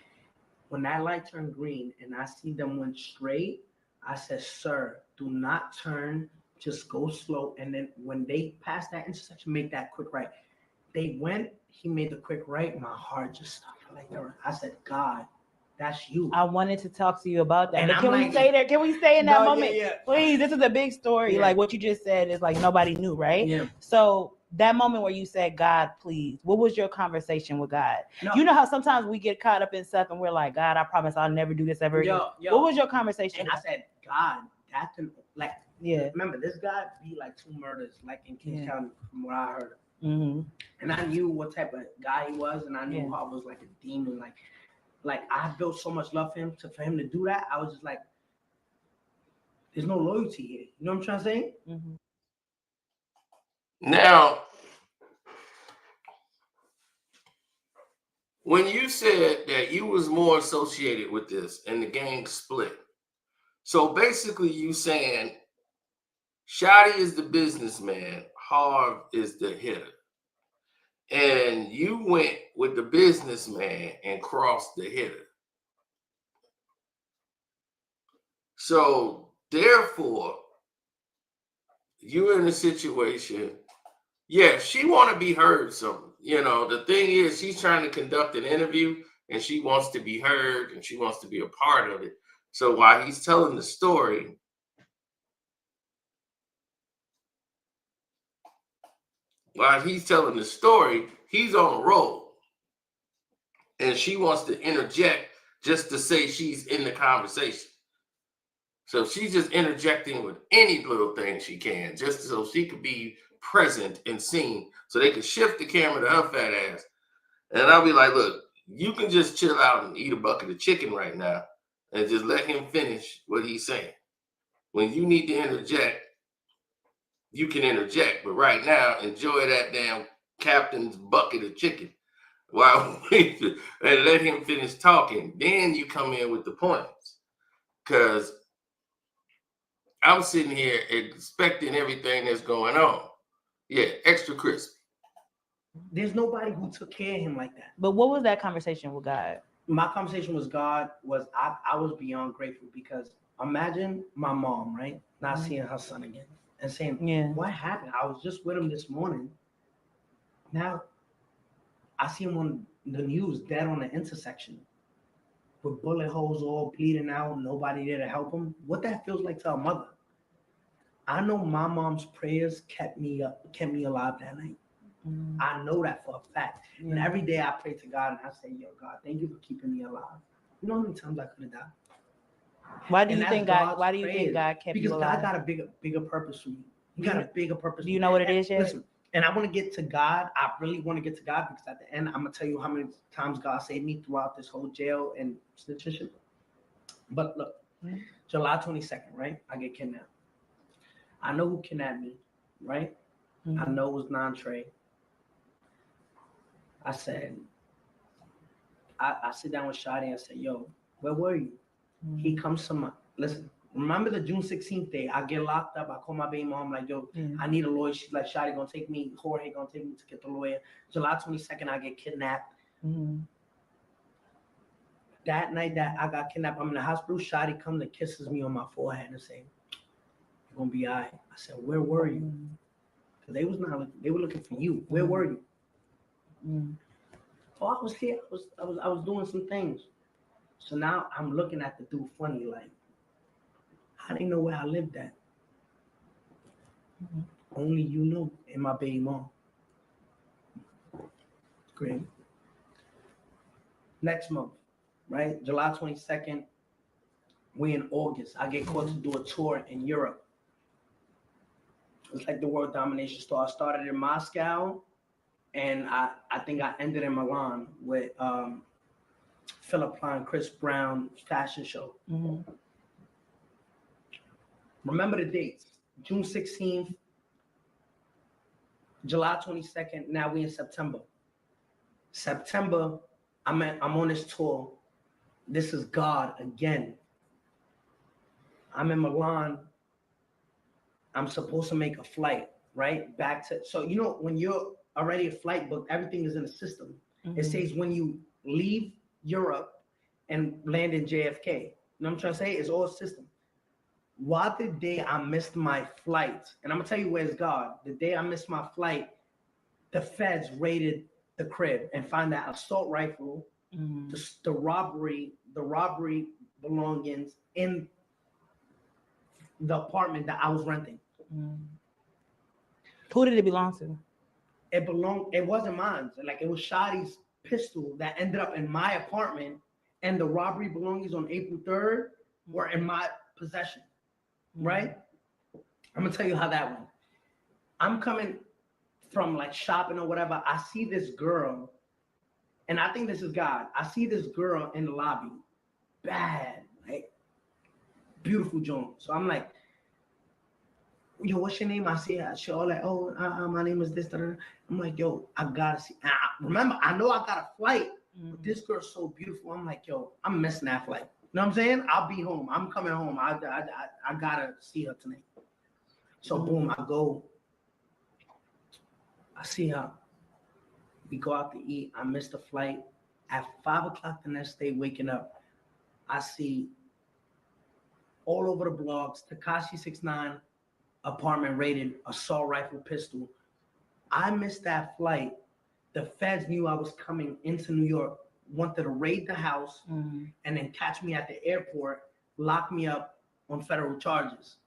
When that light turned green and I see them went straight, I said, sir, do not turn, just go slow. And then when they pass that intersection, make that quick right. They went, he made the quick right. My heart just stopped like that. I said, God, that's you. I wanted to talk to you about that. And But I'm can we like, stay there? Can we stay in that moment? Yeah. Please, this is a big story. Yeah. Like what you just said is like nobody knew, right? Yeah. So that moment where you said, God, please, what was your conversation with God? No. You know how sometimes we get caught up in stuff and we're like, God, I promise I'll never do this ever again. What was your conversation? And I said, God, that can, like, yeah. Remember, this guy beat like 2 murders, like in Kings County, from what I heard. Mm-hmm. And I knew what type of guy he was, and I knew how I was like a demon. Like I built so much love for him. For him to do that, I was just like, there's no loyalty here. You know what I'm trying to say? Mm-hmm. Now, when you said that you was more associated with this and the gang split, so basically you saying Shotty is the businessman, Harve is the hitter. And you went with the businessman and crossed the hitter. So therefore, you're in a situation, she want to be heard. So, the thing is, she's trying to conduct an interview and she wants to be heard and she wants to be a part of it. So while he's telling the story, he's on a roll. And she wants to interject just to say she's in the conversation. So she's just interjecting with any little thing she can, just so she could be present and seen, so they could shift the camera to her fat ass. And I'll be like, look, you can just chill out and eat a bucket of chicken right now and just let him finish what he's saying. When you need to interject, you can interject. But right now, enjoy that damn captain's bucket of chicken while and let him finish talking. Then you come in with the points. Because I'm sitting here expecting everything that's going on. Yeah, extra crispy. There's nobody who took care of him like that. But what was that conversation with God? My conversation with God was I was beyond grateful, because imagine my mom, right? Not seeing her son again and saying, what happened? I was just with him this morning. Now I see him on the news dead on the intersection with bullet holes all bleeding out, nobody there to help him. What that feels like to a mother. I know my mom's prayers kept me alive that night. I know that for a fact. Yeah. And every day I pray to God and I say, yo, God, thank you for keeping me alive. You know how many times I could have died? Why do And you that's think God? God's Why do you prayers. think God kept Because you alive? God got a bigger purpose for me. He got a bigger purpose. Do you know what it is yet? Listen, and I want to get to God. I really want to get to God because at the end, I'm gonna tell you how many times God saved me throughout this whole jail and snitching. But look, July 22nd, right? I get kidnapped. I know who kidnapped me, right? I know it was non-Trey. I said, I sit down with Shadi and I said, yo, where were you? He comes to my, listen, remember the June 16th day, I get locked up, I call my baby mom, like, yo, I need a lawyer. She's like, Shadi gonna take me, Jorge gonna take me to get the lawyer. July 22nd, I get kidnapped. That night that I got kidnapped, I'm in the hospital, Shadi comes and kisses me on my forehead and say, you're gonna be all right. I said, where were you? Because they were looking for you. Where were you? Oh, I was here. I was doing some things. So now I'm looking at the dude funny, like, how do you know where I lived at? Only you know, and my baby mom. Great. Next month, right? July 22nd, we in August. I get called to do a tour in Europe. It's like the world domination tour. I started in Moscow, and I think I ended in Milan with Philip Klein, Chris Brown fashion show. Remember the dates: June 16th, July 22nd. Now we in September. September, I'm on this tour. This is God again. I'm in Milan. I'm supposed to make a flight, right? Back to, so you know, when you're already a flight booked, everything is in the system. It says when you leave Europe and land in JFK. You know what I'm trying to say? It's all system. Why the day I missed my flight, and I'm gonna tell you where's God. The day I missed my flight, the feds raided the crib and found that assault rifle, the robbery belongings in the apartment that I was renting. Who did it belong to? It wasn't mine. Like, it was Shadi's pistol that ended up in my apartment, and the robbery belongings on April 3rd were in my possession. Right? I'm gonna tell you how that went. I'm coming from like shopping or whatever. I see this girl, and I think this is God. I see this girl in the lobby, bad, like beautiful Joan. So I'm like, yo, what's your name? I see her. She all like, oh, my name is this. I'm like, yo, I gotta see. Remember, I know I got a flight, but this girl's so beautiful. I'm like, yo, I'm missing that flight. You know what I'm saying? I'll be home. I'm coming home. I gotta see her tonight. So boom, I go. I see her. We go out to eat. I missed the flight. At 5 o'clock the next day, waking up, I see all over the blogs, Tekashi 6ix9ine apartment raided, assault rifle, pistol. I missed that flight. The feds knew I was coming into New York, wanted to raid the house and then catch me at the airport, lock me up on federal charges.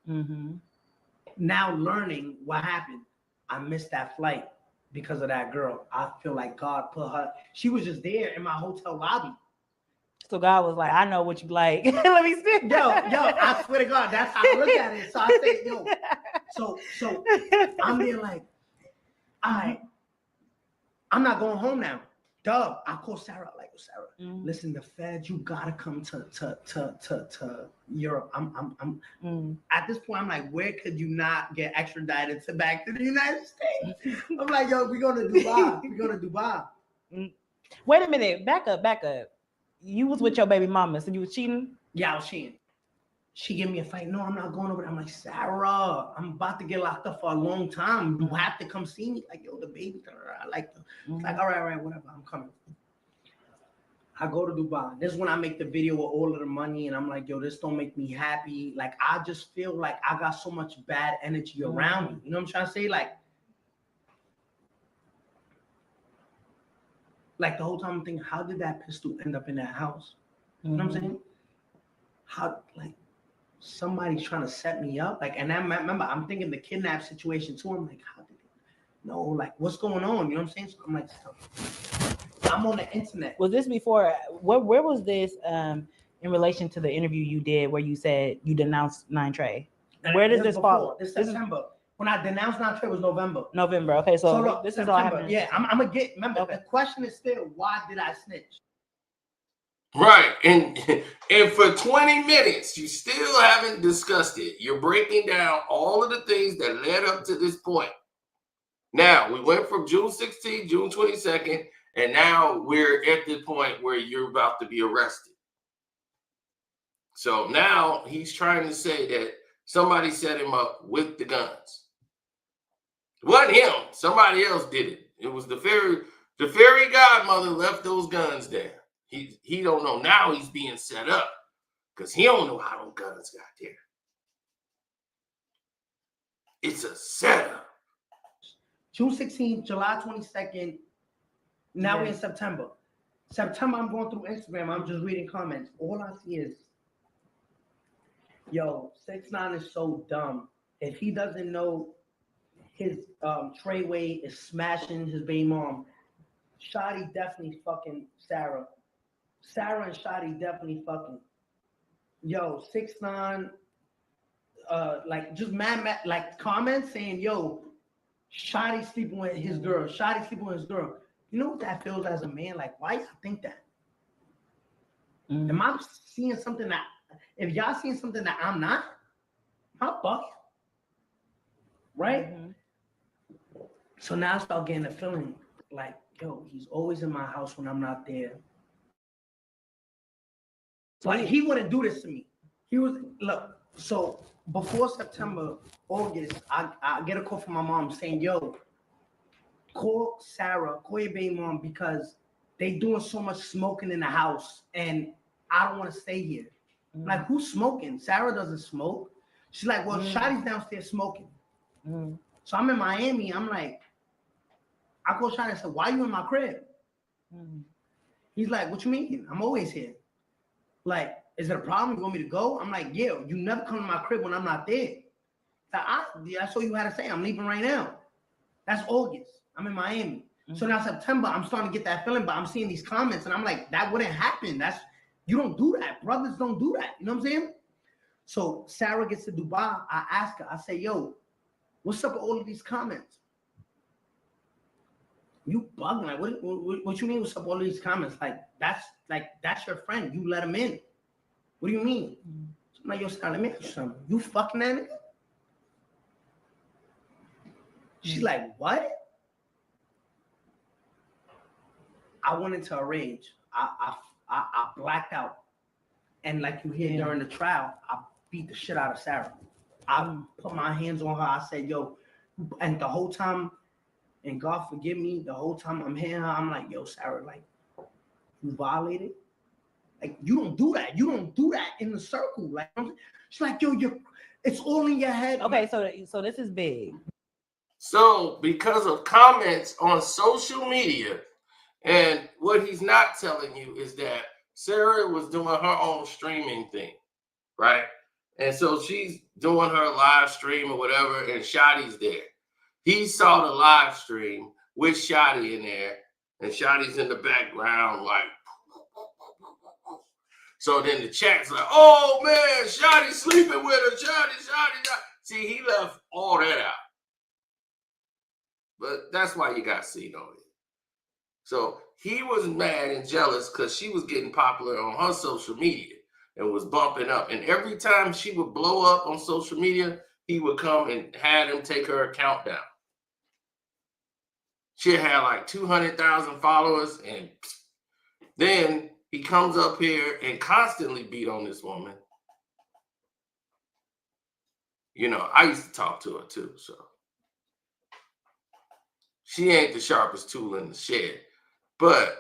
Now learning what happened, I missed that flight because of that girl. I feel like God put her, she was just there in my hotel lobby. So God was like, I know what you like. Let me see. Yo, I swear to God, that's how I look at it. So I say, yo, so I'm there like, all right, I'm not going home now. Dub, I call Sarah, like, Sarah, listen, the feds, you gotta come to Europe. I'm at this point, I'm like, where could you not get extradited back to the United States? I'm like, yo, we're going to Dubai. Wait a minute, back up. You was with your baby mama, so you was cheating? Yeah, I was cheating. She gave me a fight. No, I'm not going over there. I'm like, Sarah, I'm about to get locked up for a long time. You have to come see me. Like, yo, the baby, I like them. It's like, all right, whatever. I'm coming. I go to Dubai. This is when I make the video with all of the money, and I'm like, yo, this don't make me happy. Like, I just feel like I got so much bad energy around me. You know what I'm trying to say? Like, Like the whole time I'm thinking, how did that pistol end up in that house? You know what I'm saying? How, like, somebody's trying to set me up? Like, and I remember I'm thinking the kidnap situation too. I'm like, how did it? No, like, what's going on? You know what I'm saying? So I'm like, I'm on the internet. Was this before? Where was this in relation to the interview you did where you said you denounced 9ine? Where does this fall? This September. When I denounced 9ine was November. November. Okay, so look, this September. is all happening. Yeah, I'm gonna get. Remember, Okay. the question is still, why did I snitch? Right. And for 20 minutes, you still haven't discussed it. You're breaking down all of the things that led up to this point. Now, we went from June 16th, June 22nd, and now we're at the point where you're about to be arrested. So now he's trying to say that somebody set him up with the guns. It wasn't him. Somebody else did it. It was the fairy godmother left those guns there. He don't know. Now he's being set up because he don't know how those guns got there. It's a setup. June 16th, July 22nd. Now we're in September. September, I'm going through Instagram. I'm just reading comments. All I see is, yo, 6ix9ine is so dumb. If he doesn't know his Treyway is smashing his baby mom, Shotty definitely fucking Sarah. Sarah and Shotty definitely fucking. Yo, 6ix9ine, like just mad, like comments saying, yo, Shotty sleeping with his girl. Shotty sleeping with his girl. You know what that feels as a man? Like, why y'all think that? Am I seeing something that, if y'all seeing something that I'm not, I'm bugging. Right? So now I start getting a feeling like, yo, he's always in my house when I'm not there. Like, he wouldn't do this to me. He was, look, so before September, August, I get a call from my mom saying, yo, call Sarah, call your baby mom because they doing so much smoking in the house and I don't want to stay here. Like, who's smoking? Sarah doesn't smoke. She's like, well, Shotty's downstairs smoking. So I'm in Miami. I'm like, I call Shotty and said, why you in my crib? He's like, what you mean? I'm always here. Like, is it a problem? You want me to go? I'm like, yeah, you never come to my crib when I'm not there. That's all you had to say. I'm leaving right now. That's August. I'm in Miami. So now September, I'm starting to get that feeling, but I'm seeing these comments and I'm like, that wouldn't happen. You don't do that. Brothers don't do that. You know what I'm saying? So Sarah gets to Dubai. I ask her, I say, yo, what's up with all of these comments? You bugging. Like, what you mean what's up with all of these comments? That's your friend. You let him in. What do you mean? So I'm like, yo, Sarah, let me ask you something. You fucking that nigga? She's like, what? I went into a rage. I blacked out. And like you hear during the trial, I beat the shit out of Sarah. I put my hands on her. I said, yo, and the whole time, and God forgive me, the whole time I'm hearing her, I'm like, yo, Sarah, like, you violated? Like, you don't do that. You don't do that in the circle. Like, she's like, yo, it's all in your head. Okay, so this is big. So because of comments on social media, and what he's not telling you is that Sarah was doing her own streaming thing, right? And so she's doing her live stream or whatever, and Shotty's there. He saw the live stream with Shotty in there, and Shotty's in the background, like. So then the chat's like, oh man, Shotty's sleeping with her, Shotty. See, he left all that out. But that's why you got seen on it. So he was mad and jealous because she was getting popular on her social media and was bumping up. And every time she would blow up on social media, he would come and had him take her account down. She had like 200,000 followers. And then he comes up here and constantly beat on this woman. You know, I used to talk to her too, so. She ain't the sharpest tool in the shed, but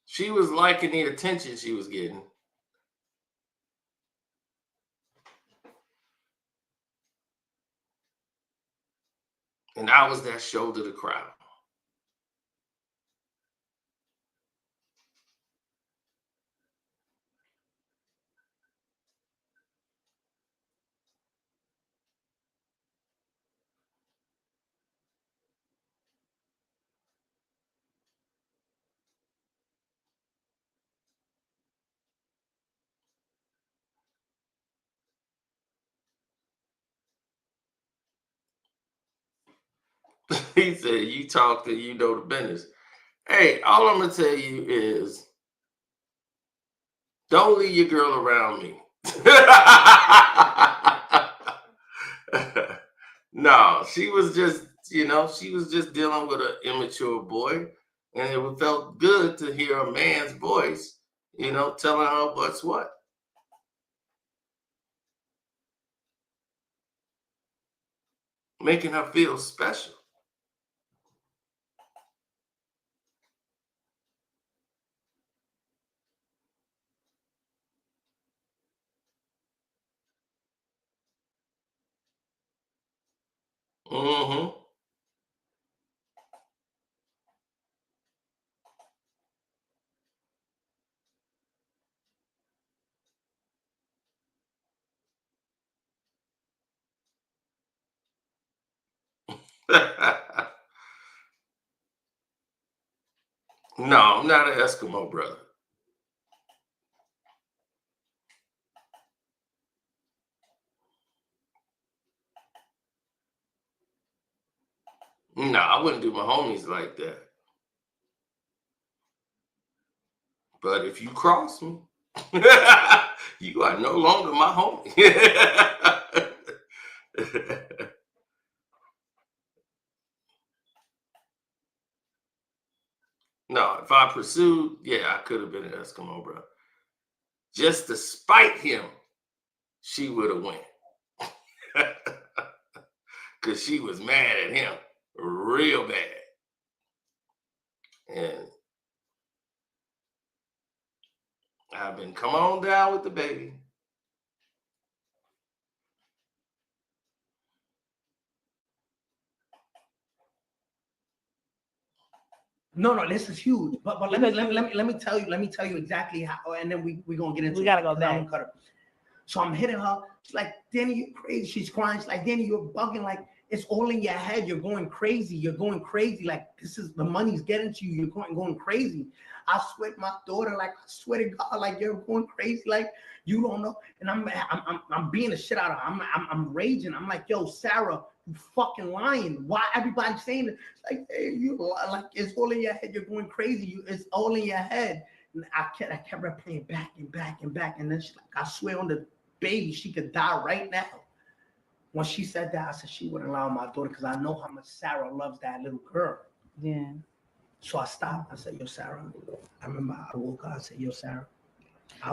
she was liking the attention she was getting. And I was that shoulder to cry. He said, you talk and you know the business. Hey, all I'm going to tell you is don't leave your girl around me. No, she was just, she was just dealing with an immature boy. And it felt good to hear a man's voice, telling her what's what. Making her feel special. Mm-hmm. No, I'm not an Eskimo brother. No, I wouldn't do my homies like that. But if you cross me, you are no longer my homie. No, if I pursued, yeah, I could have been an Eskimo, bro. Just to spite him, she would have went. Because she was mad at him real bad. And I've been, come on down with the baby. No, this is huge. But let me tell you exactly how, and then we're gonna get into. We gotta go back. So I'm hitting her. She's like, Danny, you're crazy. She's crying. She's like, Danny, you're bugging. Like, it's all in your head. You're going crazy. You're going crazy. Like, this is the money's getting to you. You're going crazy. I swear to my daughter, like, I swear to God, like, you're going crazy. Like, you don't know. And I'm being the shit out of her. I'm raging. I'm like, yo, Sarah, you fucking lying. Why everybody's saying it? It's like, hey, you like, it's all in your head. You're going crazy. It's all in your head. And I kept replaying back and back and back. And then she's like, I swear on the baby, she could die right now. When she said that, I said she wouldn't allow my daughter because I know how much Sarah loves that little girl. Yeah. So I stopped. I said, yo, Sarah. I remember I woke up. I said, yo, Sarah.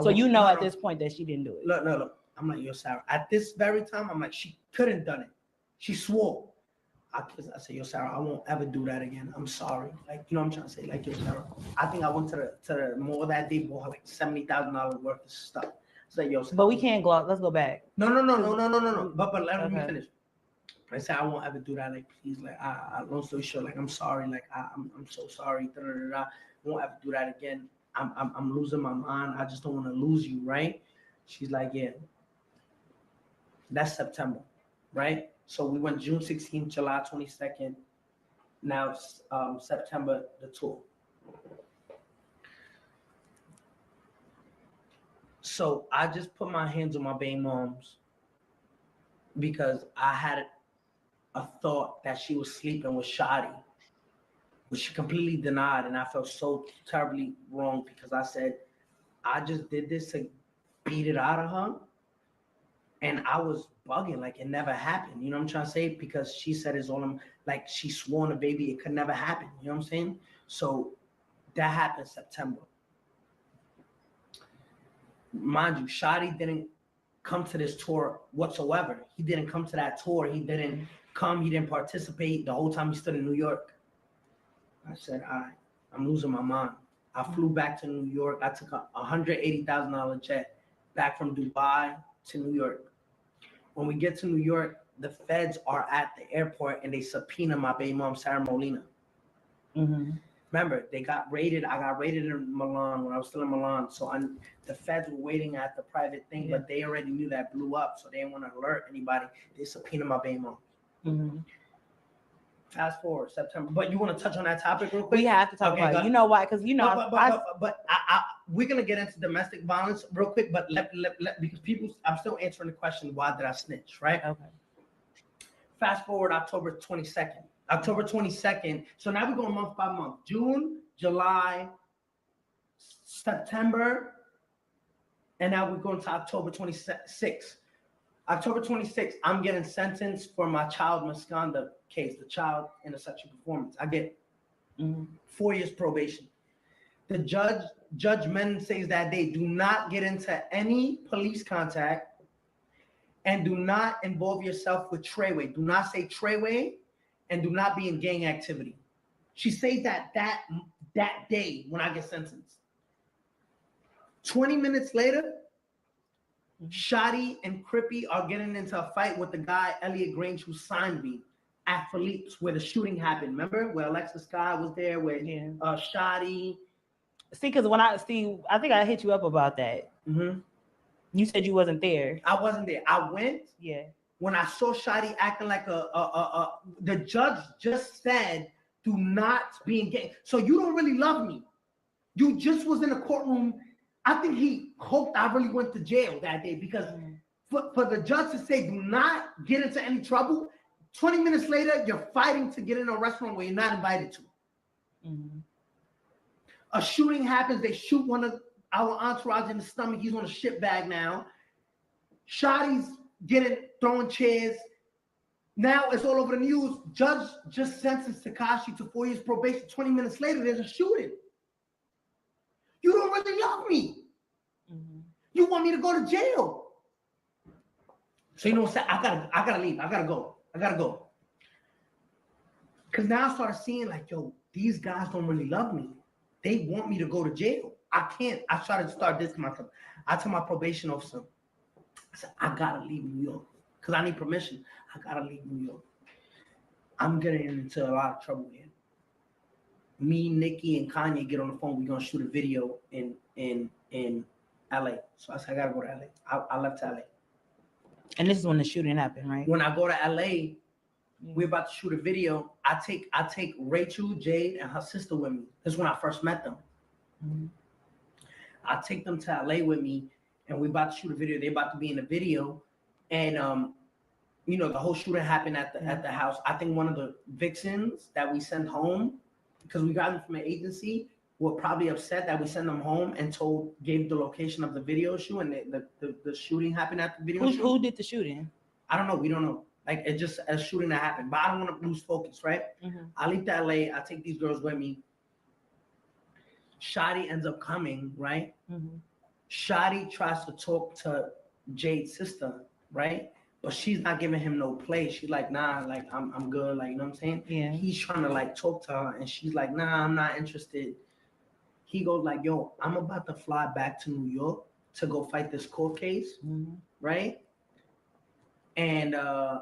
So you know at this point that she didn't do it. Look. I'm like, yo, Sarah. At this very time, I'm like, she couldn't done it. She swore. I said, yo, Sarah, I won't ever do that again. I'm sorry. Like, you know what I'm trying to say? Like, yo, Sarah. I think I went to the mall that day, bought her like $70,000 worth of stuff. I said, yo, Sarah, but we can't go. Let's go back. No. But let me finish. I said, I won't ever do that. Like, please, like, long story short, like, I'm sorry. Like, I'm so sorry. I won't ever do that again. I'm losing my mind. I just don't want to lose you, right? She's like, yeah. That's September, right? So we went June 16th, July 22nd. Now September, the tour. So I just put my hands on my baby moms because I had a thought that she was sleeping with Shadi, which she completely denied. And I felt so terribly wrong because I said, I just did this to beat it out of her. And I was bugging, like it never happened. You know what I'm trying to say? Because she said it's all, like she swore on a baby, it could never happen. You know what I'm saying? So that happened September. Mind you, Shadi didn't come to this tour whatsoever. He didn't come to that tour. He didn't come. He didn't participate the whole time he stood in New York. I said, all right, I'm losing my mind. I flew back to New York. I took a $180,000 jet back from Dubai to New York. When we get to New York, the feds are at the airport and they subpoena my baby mom, Sarah Molina. Mm-hmm. Remember, they got raided. I got raided in Milan when I was still in Milan. So the feds were waiting at the private thing, but they already knew that blew up. So they didn't want to alert anybody. They subpoenaed my baby mom. Mm-hmm. Fast forward September. But you want to touch on that topic real quick? We have to talk about it. You know why? Because, you know, but we're going to get into domestic violence real quick. But let because I'm still answering the question, why did I snitch, right? Okay. Fast forward October 22nd. October 22nd. So now we're going month by month. June, July, September, and now we're going to October 26th. October 26th, I'm getting sentenced for my child misconduct case, the child in a sexual performance. I get 4 years probation. The Judge Menon says that they do not get into any police contact and do not involve yourself with Treyway. Do not say Treyway and do not be in gang activity. She says that day when I get sentenced. 20 minutes later, Shotty and Crippy are getting into a fight with the guy, Elliot Grange, who signed me at Philippe's, where the shooting happened. Remember? Where Alexis Scott was there, where Shotty. See, because I think I hit you up about that. Mm-hmm. You said you wasn't there. I wasn't there. I went. Yeah. When I saw Shotty acting like the judge just said, do not be engaged. So you don't really love me. You just was in the courtroom. I think he hoped I really went to jail that day because for the judge to say, do not get into any trouble, 20 minutes later, you're fighting to get in a restaurant where you're not invited to. Mm-hmm. A shooting happens. They shoot one of our entourage in the stomach. He's on a shit bag now. Shotty's throwing chairs. Now it's all over the news. Judge just sentenced Tekashi to 4 years probation. 20 minutes later, there's a shooting. You don't really love me. Mm-hmm. You want me to go to jail. So you know what I'm saying? I gotta leave. I gotta go. Because now I started seeing like, yo, these guys don't really love me. They want me to go to jail. I can't. I started to start this to myself. I told my probation officer, I said, I gotta leave New York. Because I need permission. I gotta leave New York. I'm getting into a lot of trouble here. Me, Nikki, and Kanye get on the phone. We're gonna shoot a video in LA. So I said, I gotta go to LA. I left LA. And this is when the shooting happened, right? When I go to LA, we're about to shoot a video. I take Rachel, Jade, and her sister with me. This is when I first met them. Mm-hmm. I take them to LA with me, and we're about to shoot a video. They're about to be in the video, and you know, the whole shooting happened at the house. I think one of the vixens that we sent home, because we got them from an agency, were probably upset that we sent them home and gave the location of the video shoot, and the shooting happened at the video shoot. Who did the shooting? I don't know. We don't know. Like, it's just a shooting that happened. But I don't want to lose focus, right? Mm-hmm. I leave to LA. I take these girls with me. Shotty ends up coming, right? Mm-hmm. Shotty tries to talk to Jade's sister, right? But she's not giving him no play. She's like, nah, like, I'm good. Like, you know what I'm saying? Yeah. He's trying to, like, talk to her. And she's like, nah, I'm not interested. He goes like, yo, I'm about to fly back to New York to go fight this court case, mm-hmm. right? And I'm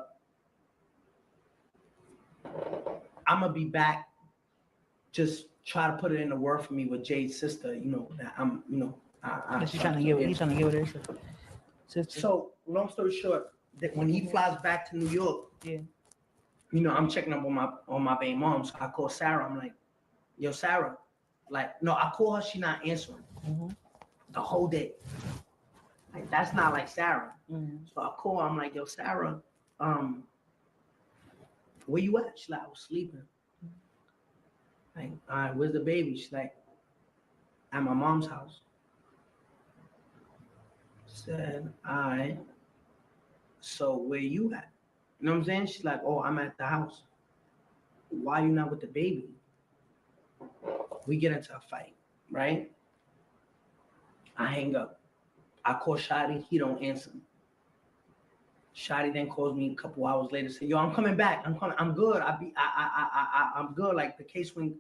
gonna be back. Just try to put it in the word for me with Jade's sister. You know that I'm. You know, he's trying to get with her sister. So long story short, that when he flies back to New York, you know, I'm checking up on my baby mom. So I call Sarah. I'm like, yo, Sarah. Like, no, I call her. She not answering the whole day. Like, that's not like Sarah. Mm-hmm. So I call her. I'm like, yo, Sarah, where you at? She's like, I was sleeping. Like, all right, where's the baby? She's like, at my mom's house. Said, all right. So where you at? You know what I'm saying? She's like, oh, I'm at the house. Why you not with the baby? We get into a fight, right? I hang up. I call Shotty. He don't answer me. Shotty then calls me a couple hours later. Say, yo, I'm coming back. I'm coming. I'm good. I'm good. Like, the case went.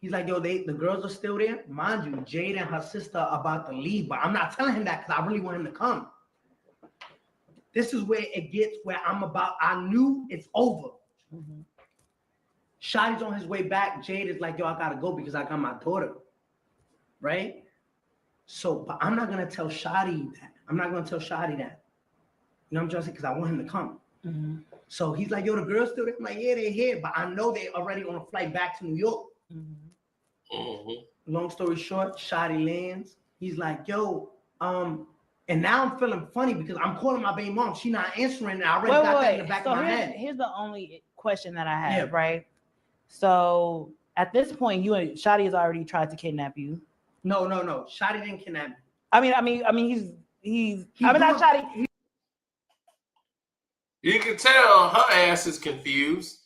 He's like, yo, the girls are still there. Mind you, Jade and her sister are about to leave, but I'm not telling him that because I really want him to come. this is where it gets where I knew it's over. Mm-hmm. Shotty's on his way back. Jade is like, yo, I gotta go because I got my daughter. Right? So, but I'm not gonna tell Shotty that. I'm not gonna tell Shotty that. You know what I'm trying to say? Because I want him to come. Mm-hmm. So he's like, yo, the girls still there? I'm like, yeah, they're here. But I know they're already on a flight back to New York. Mm-hmm. Mm-hmm. Long story short, Shotty lands. He's like, yo, and now I'm feeling funny because I'm calling my baby mom. She not answering. And I already got that in the back of my head. Here's the only question that I have, Yeah. right? So at this point, you and Shotty has already tried to kidnap you. No. Shotty didn't kidnap me. I mean, he's not broke- Shotty. You can tell her ass is confused.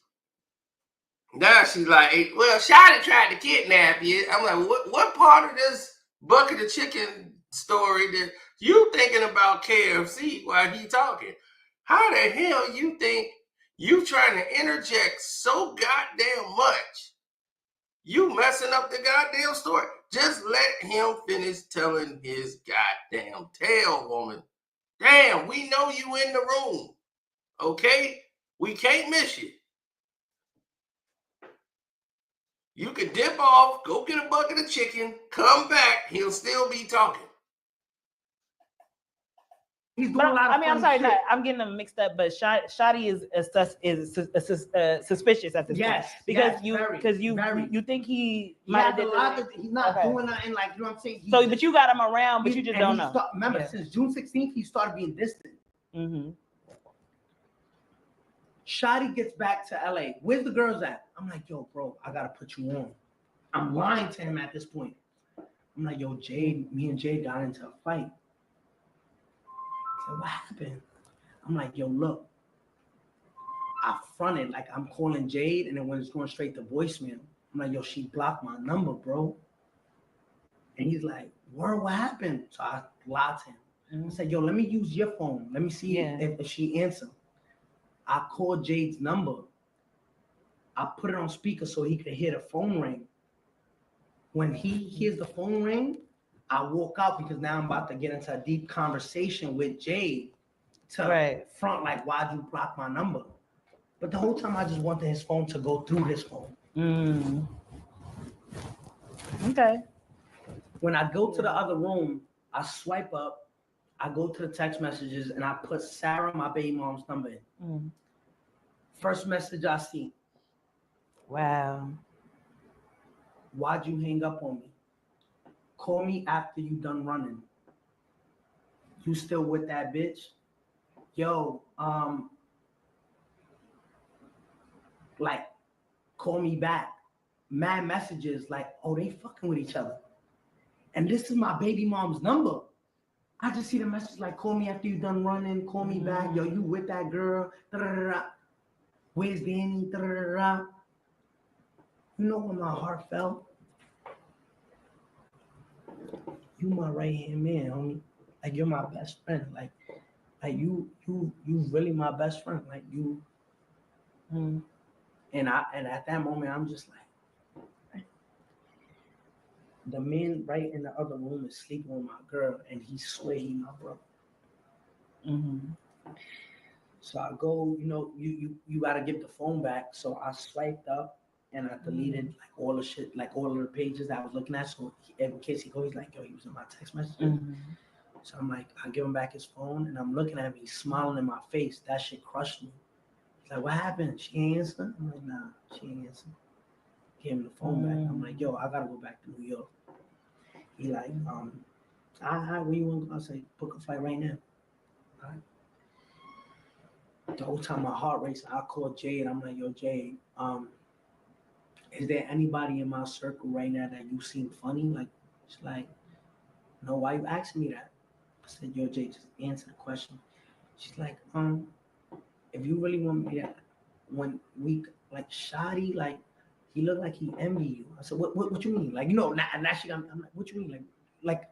Now she's like, well, Shotty tried to kidnap you. I'm like, what part of this bucket of chicken story that you thinking about KFC while he talking? How the hell you think you trying to interject so goddamn much? You messing up the goddamn story. Just let him finish telling his goddamn tale, woman. Damn, we know you in the room. Okay? We can't miss you. You can dip off, go get a bucket of chicken, come back, he'll still be talking. He's doing a lot of I'm funny sorry, shit. I'm getting them mixed up, but Shotty is suspicious at this point because you think he might have did he's not doing nothing, like, you know what I'm saying? So, but you got him around, but you just don't know. Remember, since June 16th, he started being distant. Mm-hmm. Shotty gets back to LA. Where's the girls at? I'm like, yo, bro, I gotta put you on. I'm lying to him at this point. I'm like, yo, Jade, me and Jade got into a fight. I said, what happened? I'm like, yo, look. I fronted like I'm calling Jade, and then when it's going straight to voicemail, I'm like, yo, she blocked my number, bro. And he's like, what happened? So I lied to him. Mm-hmm. I said, yo, let me use your phone. Let me see if she answers. I called Jade's number. I put it on speaker so he could hear the phone ring. When he hears the phone ring, I walk out because now I'm about to get into a deep conversation with Jade to front like, why'd you block my number? But the whole time I just wanted his phone to go through his phone. Mm. Okay. When I go to the other room, I swipe up, I go to the text messages, and I put Sarah, my baby mom's number in. Mm. First message I see. Wow. Why'd you hang up on me? Call me after you done running. You still with that bitch? Yo, like, call me back. Mad messages like, oh, they fucking with each other. And this is my baby mom's number. I just see the message like, call me after you done running, call me back. Yo, you with that girl? Da-da-da-da. Where's Danny? Da-da-da-da. You know where my heart fell? You my right hand man, homie. Like, you're my best friend. Like you really my best friend. Like you. And at that moment, I'm just like, the man right in the other room is sleeping with my girl, and he swear he my brother. Mm-hmm. So I go, you gotta give the phone back. So I swiped up and I deleted like all the shit, like all of the pages that I was looking at. So in case he goes, he's like, yo, he was in my text messages. Mm-hmm. So I'm like, I give him back his phone, and I'm looking at him. He's smiling in my face. That shit crushed me. He's like, what happened? She ain't answering? I'm like, nah, she ain't answering. Gave him the phone back. I'm like, yo, I gotta go back to New York. He like, where you want to go? I say, book a flight right now. All right. The whole time my heart racing, I called Jade. I'm like, yo, Jade, is there anybody in my circle right now that you seem funny? Like, she's like, no, why you asking me that? I said, yo, Jade, just answer the question. She's like, if you really want me to, when we, like, Shotty, like, he looked like he envied you. I said, what you mean? Like, now she, I'm like, what you mean? Like,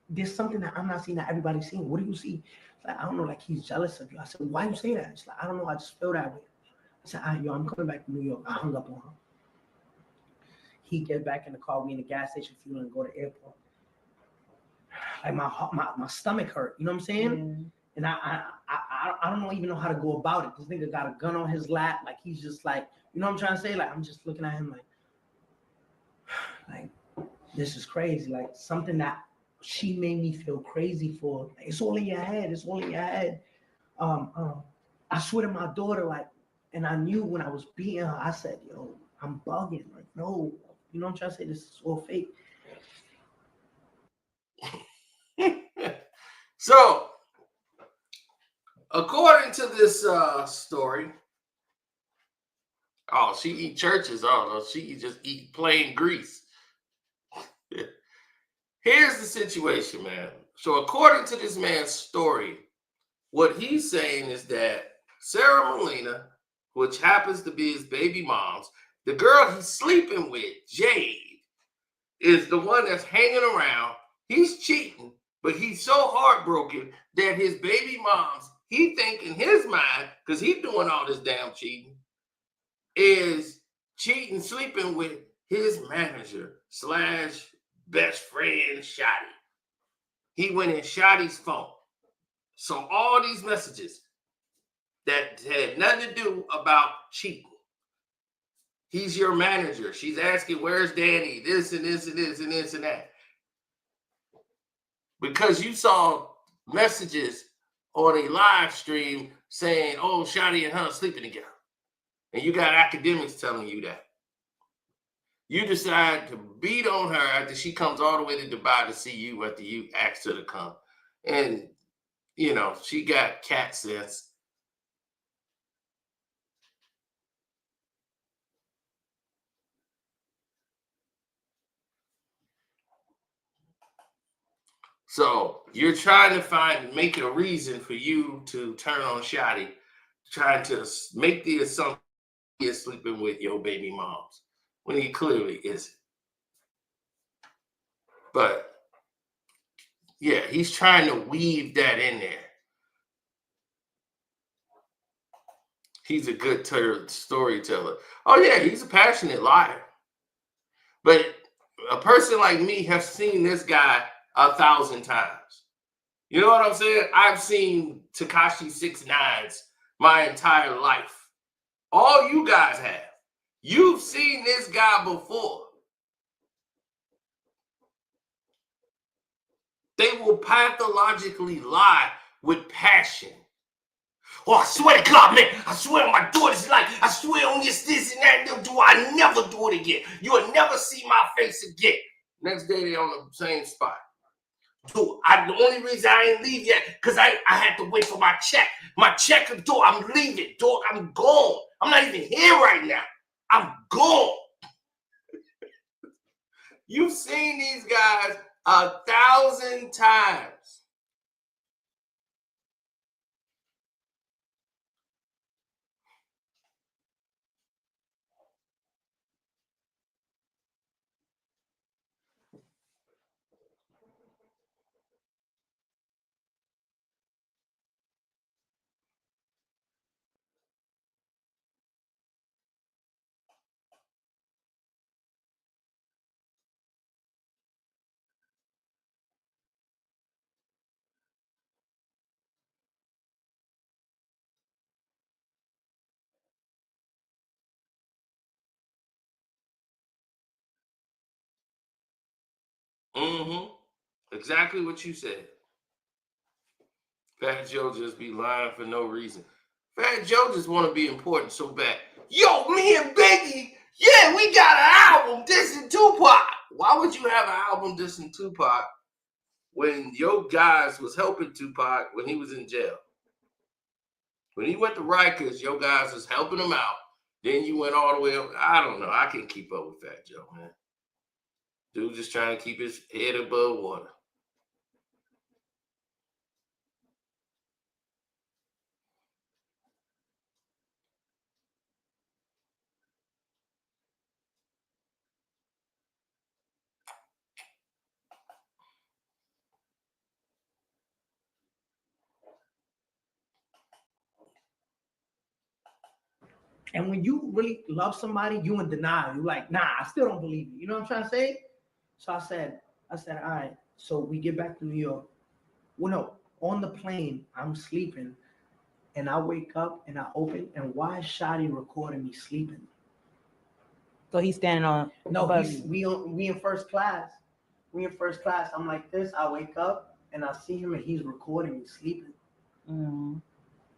there's something that I'm not seeing that everybody's seeing. What do you see? Like, I don't know, like, he's jealous of you. I said, why you say that? She's like, I don't know, I just feel that way. I said, yo, I'm coming back to New York. I hung up on her. He get back in the car, we in the gas station fuel and go to the airport. Like, my stomach hurt, you know what I'm saying? And I I don't even know how to go about it. This nigga got a gun on his lap, like he's just like, you know what I'm trying to say? Like I'm just looking at him like this is crazy. Like something that she made me feel crazy for. Like, it's all in your head. It's all in your head. I swear to my daughter, like, and I knew when I was beating her, I said, yo, I'm bugging. Like, no, you know what I'm trying to say? This is all fake. So, according to this story, oh, she eat churches. Oh, no, she just eat plain grease. Here's the situation, man. So, according to this man's story, what he's saying is that Sarah Molina, which happens to be his baby mom's, the girl he's sleeping with, Jade, is the one that's hanging around. He's cheating, but he's so heartbroken that his baby mom's, he think in his mind, because he's doing all this damn cheating, is cheating, sleeping with his manager / best friend, Shotty. He went in Shotty's phone. So all these messages that had nothing to do about cheating. He's your manager. She's asking, where's Danny? This and this and this and this and that. Because you saw messages on a live stream saying, oh, Shotty and her are sleeping together. And you got academics telling you that. You decide to beat on her after she comes all the way to Dubai to see you after you asked her to come. And, you know, she got cat sense. So you're trying to make a reason for you to turn on Shotty, trying to make the assumption he is sleeping with your baby moms when he clearly isn't. But yeah, he's trying to weave that in there. He's a good storyteller. Oh yeah, he's a passionate liar. But a person like me has seen this guy 1,000 times. You know what I'm saying? I've seen Tekashi 6ix9ine's my entire life. All you guys have. You've seen this guy before. They will pathologically lie with passion. Oh, I swear to God, man, I swear on my daughter's life, I swear on this and that, I never do it again. You'll never see my face again. Next day, they're on the same spot. Dude, the only reason I ain't leave yet, because I had to wait for my check. My check, dude, I'm leaving, dude, I'm gone. I'm not even here right now. I'm gone. You've seen these guys 1,000 times. Mm-hmm. Exactly what you said. Fat Joe just be lying for no reason. Fat Joe just want to be important so bad. Yo, me and Biggie, yeah, we got an album dissing Tupac. Why would you have an album dissing Tupac when your guys was helping Tupac when he was in jail? When he went to Rikers, your guys was helping him out. Then you went all the way up. I don't know. I can't keep up with Fat Joe, man. Dude just trying to keep his head above water. And when you really love somebody, you in denial. You like, nah, I still don't believe you. You know what I'm trying to say? So I said, all right. So we get back to New York. Well, no, on the plane, I'm sleeping. and I wake up and I open, and why is Shotty recording me sleeping? So he's standing on. No, we in first class. We in first class. I'm like this. I wake up and I see him, and he's recording me sleeping. Mm.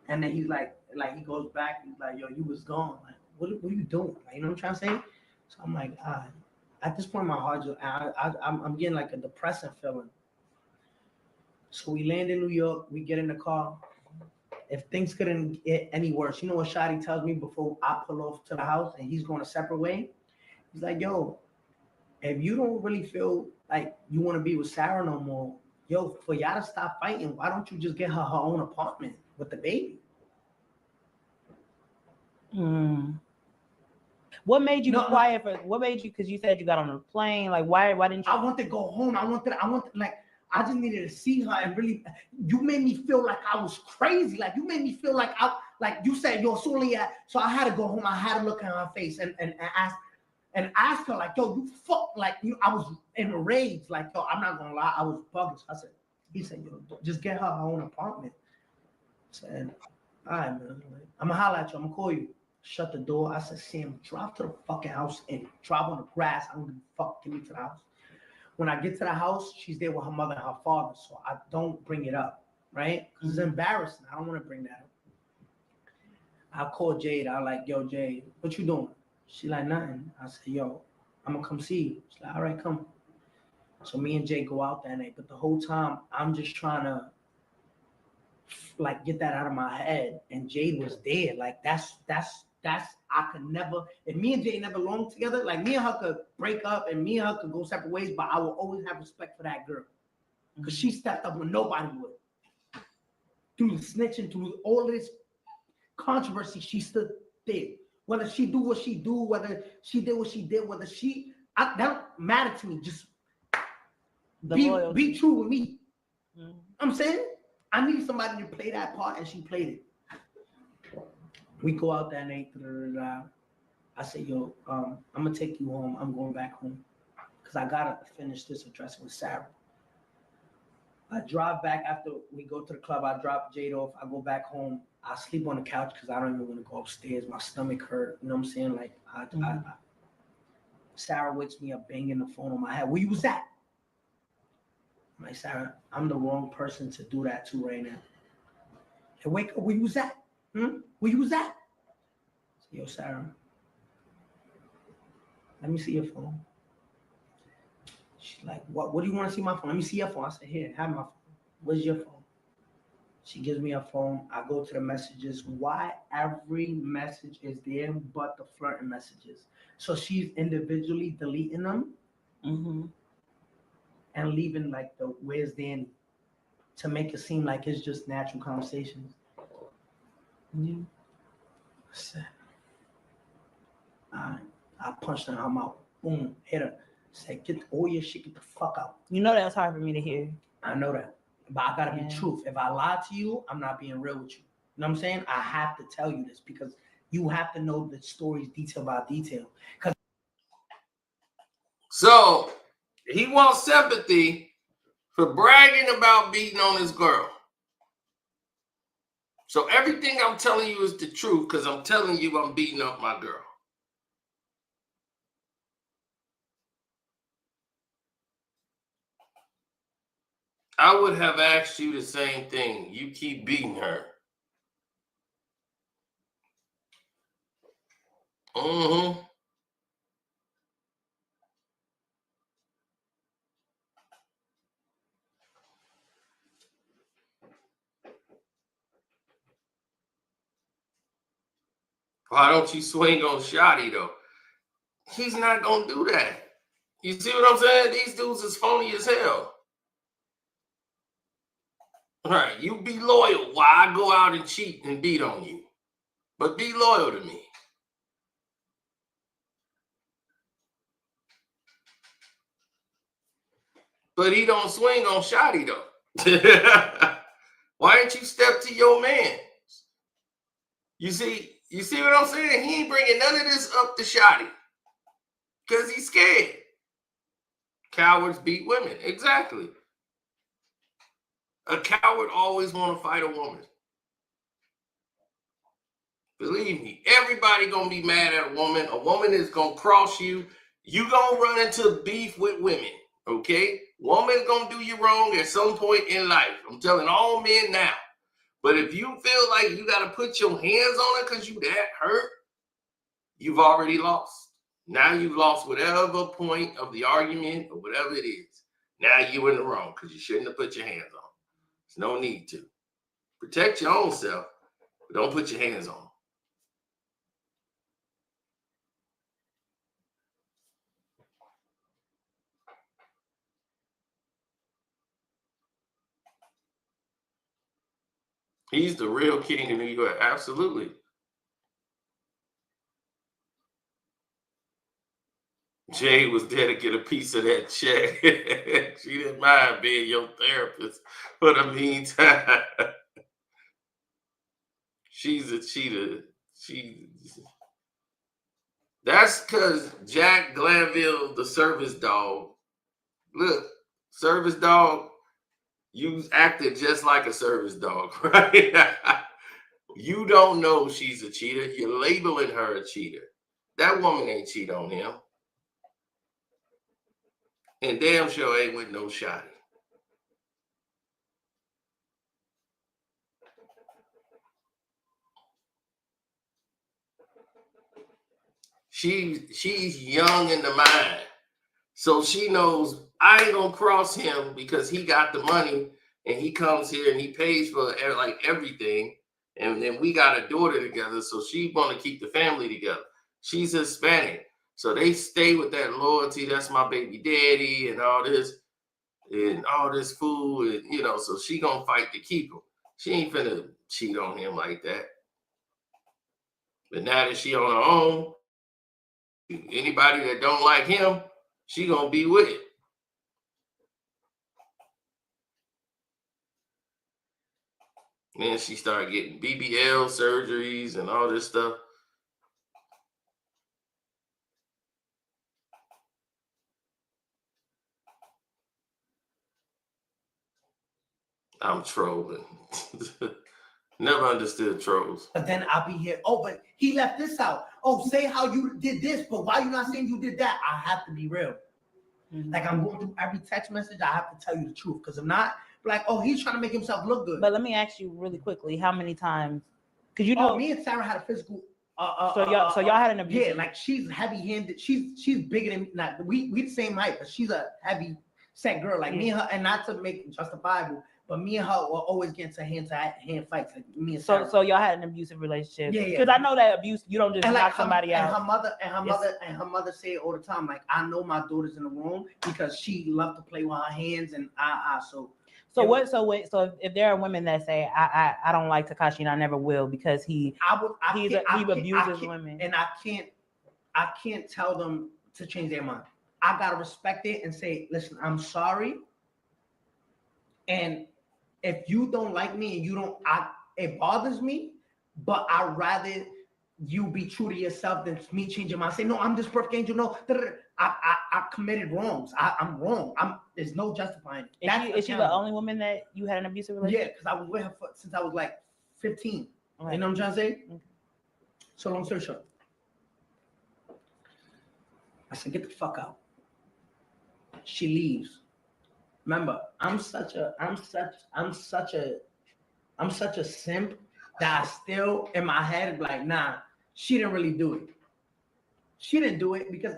And then he's like he goes back. He's like, yo, you was gone. Like, what are you doing? Like, you know what I'm trying to say? So I'm like, at this point, my heart just, I'm getting like a depressing feeling. So we land in New York. We get in the car. If things couldn't get any worse, you know what Shotty tells me before I pull off to the house and he's going a separate way? He's like, yo, if you don't really feel like you want to be with Sarah no more, yo, for y'all to stop fighting, why don't you just get her own apartment with the baby? Mm. What made you be quiet for? What made you? Because you said you got on a plane. Like, why didn't you? I wanted to go home. I wanted like, I just needed to see her and really. You made me feel like I was crazy. Like, you made me feel like you said, yo, so I had to go home. I had to look at her face and ask her, like, yo, you fuck, like, I was in a rage. Like, yo, I'm not gonna lie, I was bugging. So he said, yo, just get her own apartment. I said, all right, man. I'm gonna holler at you. I'm gonna call you. Shut the door. I said, Sam, drive to the fucking house and drive on the grass. I don't give a fuck. Get me to the house. When I get to the house, she's there with her mother and her father, so I don't bring it up, right? Because it's embarrassing. I don't want to bring that up. I call Jade. I like, yo, Jade, what you doing? She like, nothing. I said, yo, I'm gonna come see you. She's like, all right, come. So me and Jade go out that night, but the whole time I'm just trying to like get that out of my head. And Jade was there. Like that's I could never, if me and Jade never belonged together, like me and her could break up and me and her could go separate ways, but I will always have respect for that girl. Because she stepped up when nobody would. Through the snitching, through all of this controversy, she stood there. Whether she do what she do, whether she did what she did, that don't matter to me. Just be true with me. Mm-hmm. I'm saying I need somebody to play that part, and she played it. We go out that night. I say, yo, I'm gonna take you home. I'm going back home because I gotta finish this address with Sarah. I drive back after we go to the club. I drop Jade off. I go back home. I sleep on the couch because I don't even want to go upstairs. My stomach hurt. You know what I'm saying? Like, Sarah wakes me up banging the phone on my head. Where you was at? I'm like, Sarah, I'm the wrong person to do that to right now. Hey, wake up. Where you was at? Where you was at? Yo, Sarah, let me see your phone. She's like, what do you want to see my phone? Let me see your phone. I said, here, have my phone. Where's your phone? She gives me her phone. I go to the messages. Why every message is there but the flirting messages? So she's individually deleting them and leaving like the where's Danny to make it seem like it's just natural conversations. Yeah. I said, I punched her in her mouth. Boom, hit her. Said, get all your shit, get the fuck out. You know that's hard for me to hear. I know that. But I gotta be truth. If I lie to you, I'm not being real with you. You know what I'm saying? I have to tell you this because you have to know the stories detail by detail. So he wants sympathy for bragging about beating on his girl. So everything I'm telling you is the truth because I'm telling you I'm beating up my girl. I would have asked you the same thing. You keep beating her. Why don't you swing on Shotty though? He's not gonna do that. You see what I'm saying? These dudes is phony as hell. All right, you be loyal while I go out and cheat and beat on you. But be loyal to me. But he don't swing on Shotty though. Why didn't you step to your man? You see what I'm saying? He ain't bringing none of this up to Shotty because he's scared. Cowards beat women. Exactly. A coward always want to fight a woman. Believe me, everybody gonna be mad at a woman. A woman is gonna cross you. You gonna run into beef with women, okay? Woman's gonna do you wrong at some point in life. I'm telling all men now. But if you feel like you gotta put your hands on her because you that hurt, you've already lost. Now you've lost whatever point of the argument or whatever it is. Now you're in the wrong because you shouldn't have put your hands on. There's no need to. Protect your own self, but don't put your hands on. He's the real king of New York. Absolutely. Jay was there to get a piece of that check. She didn't mind being your therapist for the meantime. She's a cheater. That's because Jack Glanville, the service dog. Look, service dog, you acted just like a service dog, right? You don't know she's a cheater. You're labeling her a cheater. That woman ain't cheat on him. And damn sure ain't with no shotty. She's young in the mind. So she knows I ain't gonna cross him because he got the money and he comes here and he pays for like everything. And then we got a daughter together, so she want to keep the family together. She's Hispanic, so they stay with that loyalty. That's my baby daddy and all this food, and you know. So she gonna fight to keep him. She ain't finna cheat on him like that. But now that she on her own, anybody that don't like him, she gonna be with it. Then she started getting BBL surgeries and all this stuff. I'm trolling. Never understood trolls. But then I'll be here. Oh, but he left this out. Oh, say how you did this, but why you not saying you did that? I have to be real. Like I'm going through every text message. I have to tell you the truth because if not, like, oh, he's trying to make himself look good. But let me ask you really quickly, how many times? Because you know, me and Sarah had a physical. So y'all had an abuse. Yeah, like she's heavy-handed. She's bigger than me. Like we the same height, but she's a heavy set girl. Like me and her, and not to make it justifiable, but me and her were always getting to hand fights. Like me and Sarah. So y'all had an abusive relationship. Yeah. Because I know that abuse, you don't just knock somebody out. And her mother say it all the time. Like I know my daughter's in the room because she loved to play with her hands and So if there are women that say I don't like Tekashi and I never will because he abuses women, and I can't tell them to change their mind. I gotta respect it and say, listen, I'm sorry. And if you don't like me and it bothers me, but I'd rather you be true to yourself than me changing my mind. Say, no, I'm this perfect angel. No, I committed wrongs. I'm wrong. There's no justifying it. Is she the only woman that you had an abusive relationship? Yeah, because I was with her since I was like 15. Okay. You know what I'm trying to say? Okay. So long story short, I said, get the fuck out. She leaves. Remember, I'm such a simp that I still in my head like, nah, she didn't really do it. She didn't do it because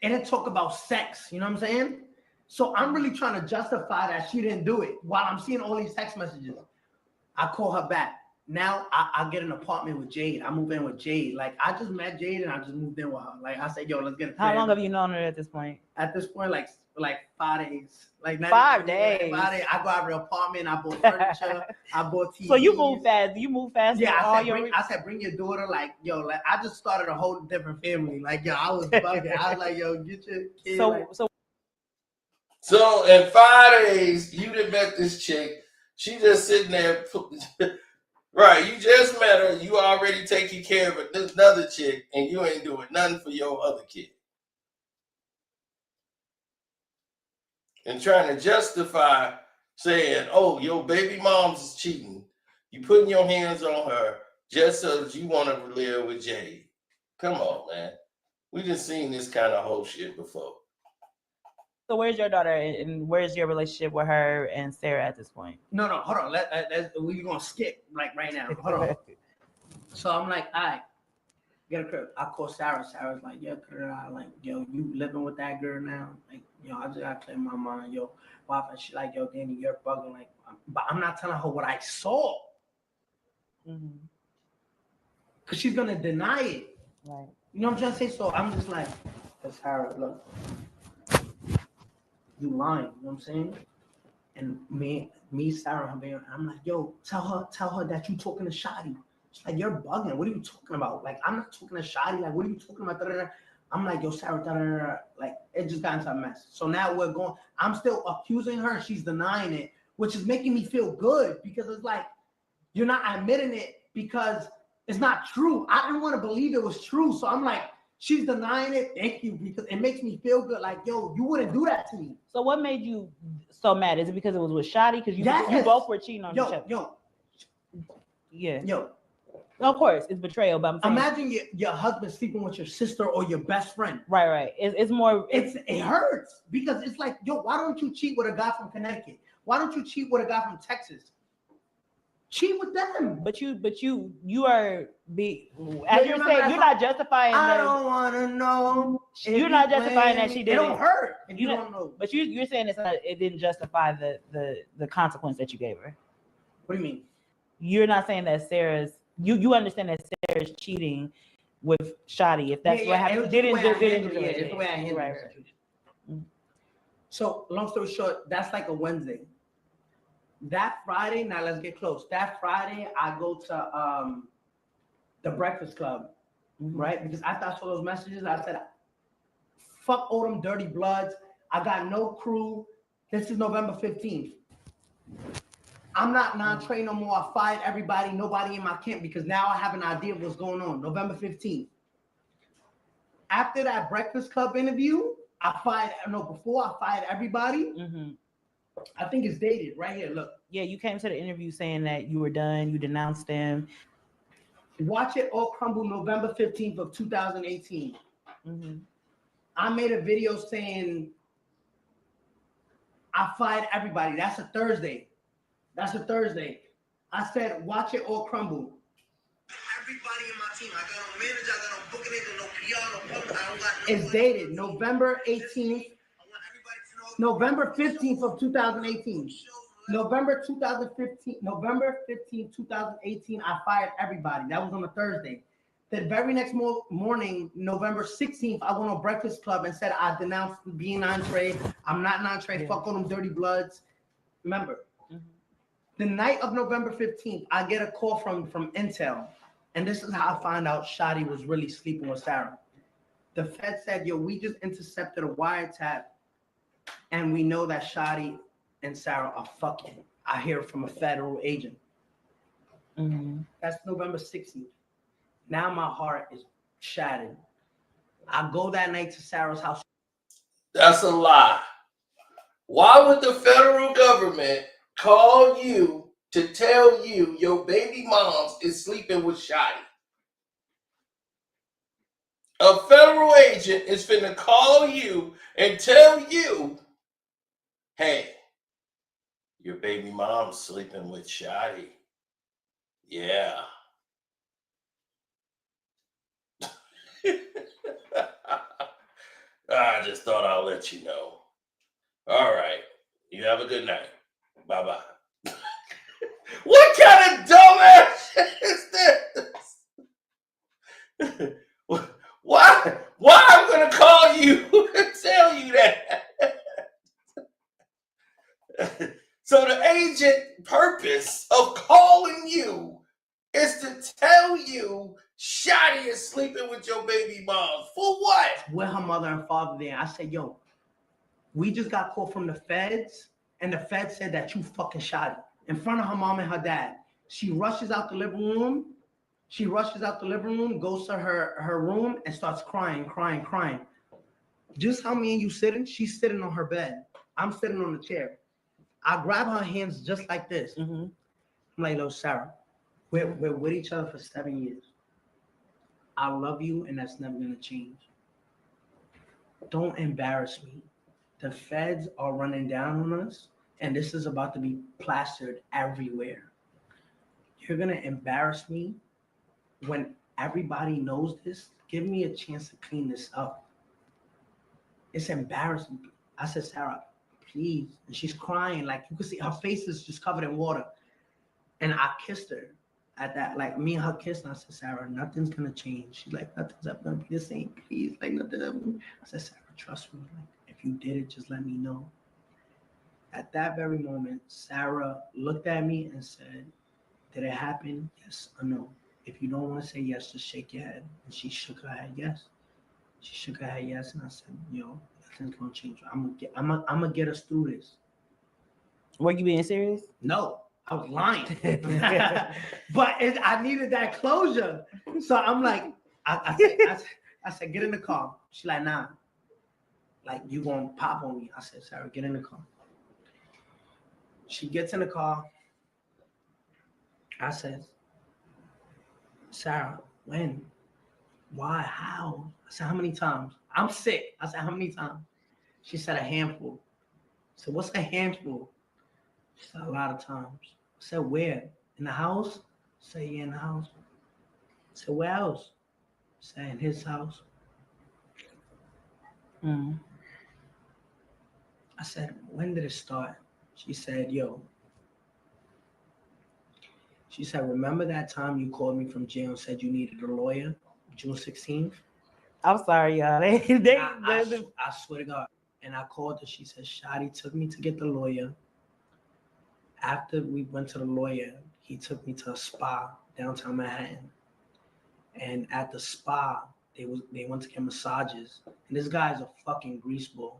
it didn't talk about sex, you know what I'm saying? So I'm really trying to justify that she didn't do it while I'm seeing all these text messages. I call her back. Now I get an apartment with Jade. I move in with Jade. Like I just met Jade and I just moved in with her. Like I said, yo, let's get a How long have you known her at this point? At this point, like 5 days. Like 5 days. 5 days. I go out of the apartment. I bought furniture. I bought TV. So you move fast. You move fast. Yeah, I said, bring your daughter. Like, yo, like I just started a whole different family. Like, yo, I was bugging. I was like, yo, get your kid. So in 5 days, you done met this chick. She just sitting there. Right, you just met her. You already taking care of another chick, and you ain't doing nothing for your other kid. And trying to justify saying, oh, your baby mom's is cheating. You putting your hands on her just so that you want to live with Jay. Come on, man. We just seen this kind of whole shit before. So where's your daughter and where's your relationship with her and Sarah at this point? No, hold on. We're gonna skip like right now. Hold on. So I'm like, all right, get a crib. I call Sarah. Sarah's like, yo, like, yo, you living with that girl now? Like, yo, I just gotta clear my mind. Yo, wife, and she like, yo, Danny, you're bugging. Like, but I'm not telling her what I saw. Cause she's gonna deny it. Right. You know what I'm trying to say? So I'm just like, Sarah, look, you lying. You know what I'm saying? And me, Sarah, I'm like, yo, tell her that you talking to Shotty. She's like, you're bugging. What are you talking about? Like, I'm not talking to Shotty. Like, what are you talking about? Da-da-da. I'm like, yo, Sarah, da-da-da. Like, it just got into a mess. So now I'm still accusing her and she's denying it, which is making me feel good because it's like, you're not admitting it because it's not true. I didn't want to believe it was true. So I'm like, she's denying it. Thank you, because it makes me feel good. Like, yo, you wouldn't do that to me. So what made you so mad? Is it because it was with Shotty? Because you both were cheating on each other. Yo. Of course, it's betrayal. But I'm saying, imagine your husband sleeping with your sister or your best friend. Right. It's more. It hurts because it's like, yo, why don't you cheat with a guy from Connecticut? Why don't you cheat with a guy from Texas? Cheat with them. But you are as you're saying, you're not justifying. I don't want to know. You're not justifying that she did. It don't hurt if you don't know. But you're saying it didn't justify the consequence that you gave her. What do you mean? You're not saying that Sarah's. You understand that Sarah's cheating with Shotty. If that's what happened, it's the way I handled it. So long story short, that's like a Wednesday. That Friday, now let's get close. That Friday, I go to the Breakfast Club, right? Because after I saw those messages, I said, fuck all them dirty bloods. I got no crew. This is November 15th. I'm not non-trained no more. I fired everybody, nobody in my camp, because now I have an idea of what's going on. November 15th. After that Breakfast Club interview, before I fired everybody. I think it's dated right here. Look. Yeah, you came to the interview saying that you were done. You denounced them. Watch It All Crumble, November 15th of 2018. I made a video saying I fired everybody. That's a Thursday. I said, watch it all crumble. Everybody in my team. I got no manager, I got no booking agent, no PR, no public. I don't got no. It's dated November 18th. November 15th of 2018. November 15th, 2018, I fired everybody. That was on a Thursday. The very next morning, November 16th, I went on Breakfast Club and said I denounced being non-trade. I'm not non-trade. Fuck all them dirty bloods. Remember, the night of November 15th, I get a call from Intel. And this is how I find out Shotty was really sleeping with Sarah. The Fed said, yo, we just intercepted a wiretap. And we know that Shotty and Sarah are fucking. I hear it from a federal agent. That's November 16th. Now my heart is shattered. I go that night to Sarah's house. That's a lie. Why would the federal government call you to tell you your baby moms is sleeping with Shotty? A federal agent is finna call you and tell you, hey, your baby mom's sleeping with Shotty. Yeah. I just thought I'll let you know. All right. You have a good night. Bye-bye. What kind of dumbass shit is this? Why I'm going to call you and tell you that? So the agent purpose of calling you is to tell you Shotty is sleeping with your baby mom. For what? With her mother and father there. I said, yo, we just got called from the feds, and the feds said that you fucking Shotty in front of her mom and her dad. She rushes out the living room. Goes to her room and starts crying. Just how me and you sitting, she's sitting on her bed. I'm sitting on the chair. I grab her hands just like this. I'm like, "Yo, Sarah, We're with each other for 7 years. I love you, and that's never gonna change. Don't embarrass me. The feds are running down on us, and this is about to be plastered everywhere. You're gonna embarrass me when everybody knows this. Give me a chance to clean this up. It's embarrassing. I said, Sarah, please. And she's crying. Like, you can see her face is just covered in water. And I kissed her at that. Like, me and her kissed. And I said, Sarah, nothing's going to change. She's like, nothing's ever going to be the same. Please. Like, nothing ever. I said, Sarah, trust me. Like, if you did it, just let me know. At that very moment, Sarah looked at me and said, did it happen? Yes or no? If you don't want to say yes, just shake your head. And she shook her head yes. She shook her head yes, and I said, yo, nothing's gonna change. I'm gonna get us through this. Were you being serious? No, I was lying. But I needed that closure. So I'm like, I said, get in the car. She's like, nah. Like, you gonna pop on me. I said, Sarah, get in the car. She gets in the car. I said, Sarah, when? Why? How? I said, how many times? I'm sick. I said, how many times? She said, a handful. I said, what's a handful? She said, a lot of times. I said, where? In the house? I said, yeah, in the house. I said, where else? I said, in his house. Mm. I said, when did it start? She said, yo. She said, remember that time you called me from jail and said you needed a lawyer? June 16th. I'm sorry, y'all. I swear to God. And I called her. She said, Shadi took me to get the lawyer. After we went to the lawyer, he took me to a spa downtown Manhattan. And at the spa, they went to get massages. And this guy's a fucking greaseball.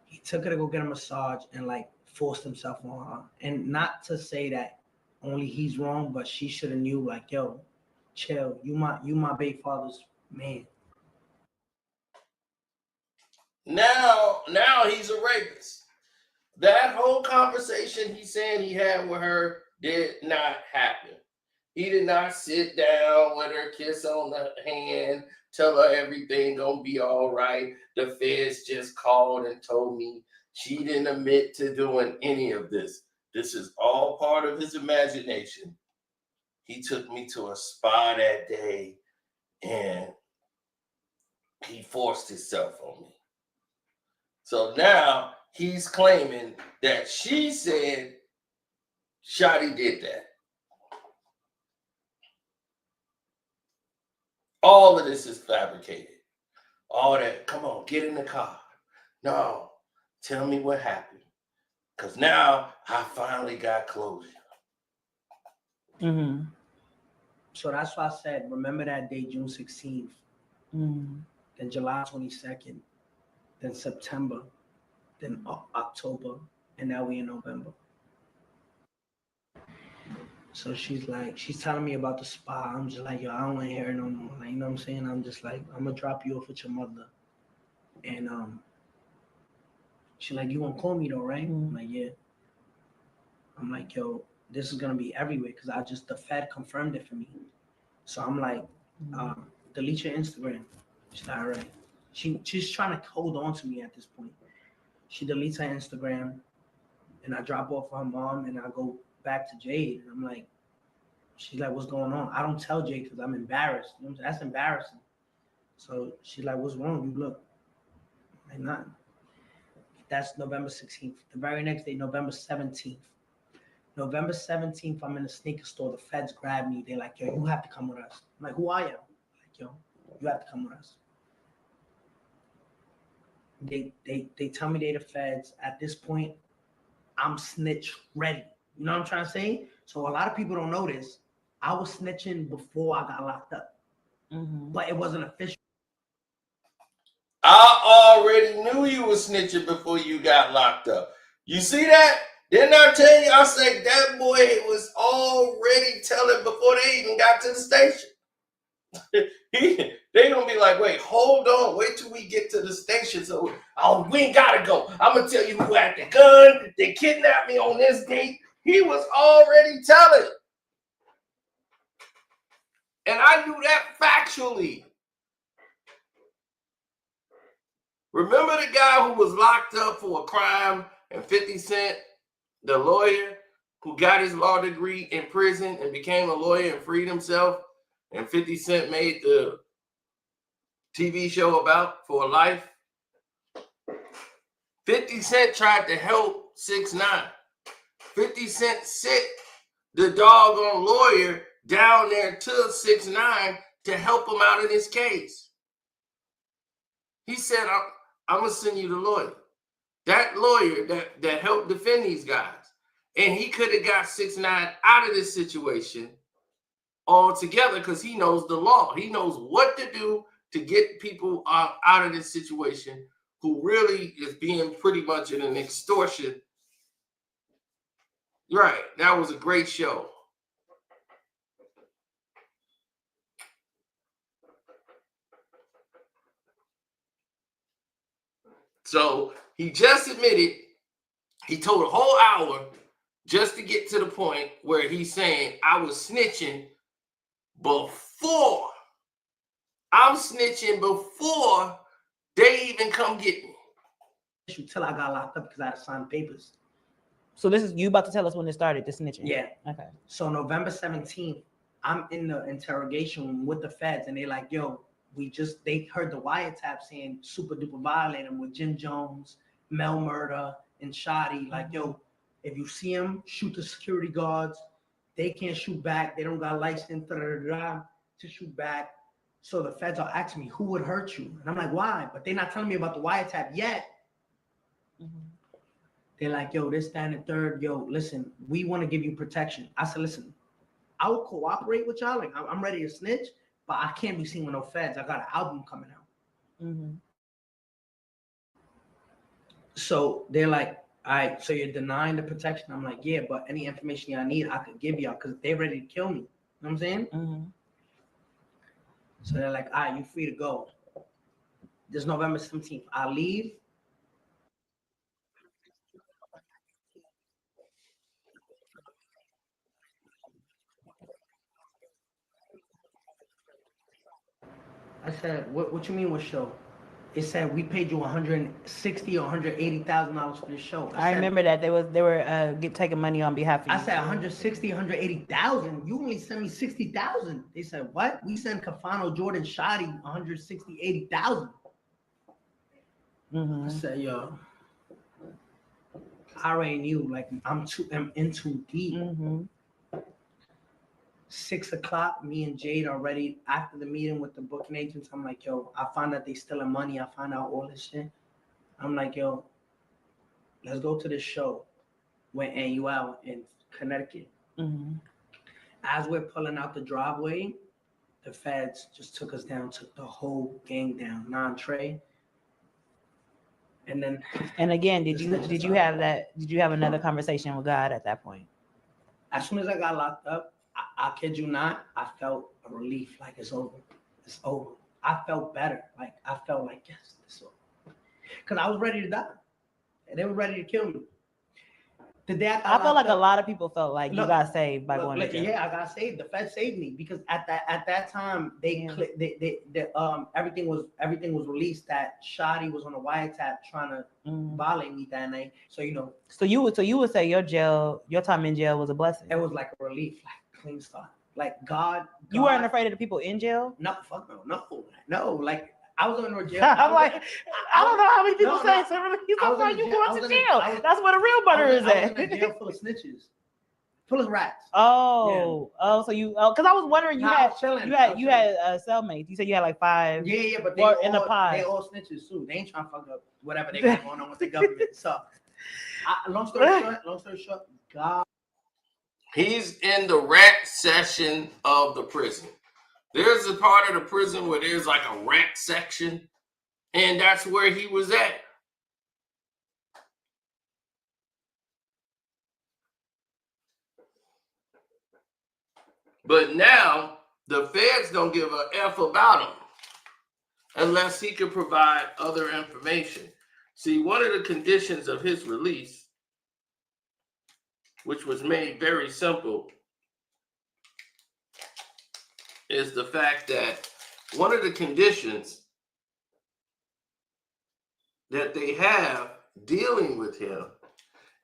He took her to go get a massage and like forced himself on her. And not to say that only he's wrong, but she should have knew, like, yo, chill. You my baby father's man. Now he's a rapist. That whole conversation he's saying he had with her did not happen. He did not sit down with her, kiss on the hand, tell her everything gonna be all right. The feds just called and told me. She didn't admit to doing any of this. This is all part of his imagination. He took me to a spa that day and he forced himself on me. So now he's claiming that she said Shadi did that. All of this is fabricated. All that, come on, get in the car. No, tell me what happened. Because now I finally got closure. Mm-hmm. So that's why I said, remember that day, June 16th, then July 22nd, then September, then October, and now we in November. So she's telling me about the spa. I'm just like, yo, I don't want to hear it no more. Like, you know what I'm saying? I'm just like, I'm going to drop you off with your mother. And she's like, you won't call me though, right? I'm like, yeah. I'm like, yo, this is gonna be everywhere because the Fed confirmed it for me. So I'm like, delete your Instagram. She's like, all right. She's trying to hold on to me at this point. She deletes her Instagram, and I drop off her mom, and I go back to Jade, and I'm like, she's like, what's going on? I don't tell Jade because I'm embarrassed. You know what I'm saying? That's embarrassing. So she's like, what's wrong? You look like nothing. That's November 16th. The very next day, November 17th. November 17th, I'm in a sneaker store. The feds grab me. They're like, yo, you have to come with us. I'm like, who are you? Like, yo, you have to come with us. They tell me they're the feds. At this point, I'm snitch ready. You know what I'm trying to say? So a lot of people don't know this. I was snitching before I got locked up. But it wasn't official. I already knew you were snitching before you got locked up. You see that? Didn't I tell you? I said that boy was already telling before they even got to the station. They gonna be like, wait, hold on, wait till we get to the station. So, we ain't gotta go. I'm gonna tell you who had the gun. They kidnapped me on this date. He was already telling. And I knew that factually. Remember the guy who was locked up for a crime and 50 Cent, the lawyer who got his law degree in prison and became a lawyer and freed himself, and 50 Cent made the TV show about For Life? 50 Cent tried to help 6ix9ine. 50 Cent sent the doggone lawyer down there to 6ix9ine to help him out of this case. He said, I'm going to send you the lawyer. That lawyer that helped defend these guys. And he could have got 6ix9ine out of this situation altogether because he knows the law. He knows what to do to get people out of this situation who really is being pretty much in an extortion. Right. That was a great show. So he just admitted he told a whole hour just to get to the point where he's saying, I was snitching before. I'm snitching before they even come get me. Until I got locked up because I had to sign papers. So this is you about to tell us when it started, the snitching? Yeah. Okay. So November 17th, I'm in the interrogation room with the feds, and they're like, yo, they heard the wiretap saying super duper violating with Jim Jones, Mel Murder, and Shoddy. Like, yo, if you see them, shoot the security guards. They can't shoot back. They don't got license to shoot back. So the feds are asking me, who would hurt you? And I'm like, why? But they're not telling me about the wiretap yet. They're like, yo, this, that, and the third. Yo, listen, we want to give you protection. I said, listen, I will cooperate with y'all. Like, I'm ready to snitch, but I can't be seen with no feds. I got an album coming out. So they're like, all right, so you're denying the protection? I'm like, yeah, but any information y'all need, I could give y'all because they're ready to kill me. You know what I'm saying? So they're like, all right, you're free to go. This November 17th, I leave. I said, what you mean what show? It said we paid you $160,000 or $180,000 for this show. I remember that they were taking money on behalf of you. I said $160,000, $180,000. You only sent me $60,000. They said what? We sent Cafano, Jordan, Shoddy $160,000, $80,000. I said, yo, I already knew. Like I'm in too deep. 6 o'clock, me and Jade are ready after the meeting with the booking agents. I'm like, yo, I found out they stealing money. I found out all this shit. I'm like, yo, let's go to this show with NUL in Connecticut. As we're pulling out the driveway, the feds just took us down, took the whole gang down, non-Trey. And then, and again, did you have another conversation with God at that point? As soon as I got locked up, I kid you not, I felt a relief, like it's over. It's over. I felt better. Like I felt like, yes, it's over. Because I was ready to die. And they were ready to kill me. The day I feel like a lot of people felt like you got saved by going to jail. Yeah, I got saved. The Fed saved me because at that time everything was released that Shoddy was on a wiretap trying to violate me that night. So So you would say your time in jail was a blessing. It was like a relief, like clean start. Like God. You weren't afraid of the people in jail? No, fuck no. Like I was in jail. I'm like, I don't know how many people say something. He's like, you going to jail? That's where the real butter is at. I was in a jail full of snitches, full of rats. So you, because I was wondering, you had cellmates. You said you had like 5. Yeah, but they all snitches too. They ain't trying to fuck up whatever they got going on with the government. So, long story short, God. He's in the rat section of the prison. There's a part of the prison where there's like a rat section, and that's where he was at. But now the feds don't give a F about him unless he can provide other information. See, one of the conditions of his release, which was made very simple, is the fact that one of the conditions that they have dealing with him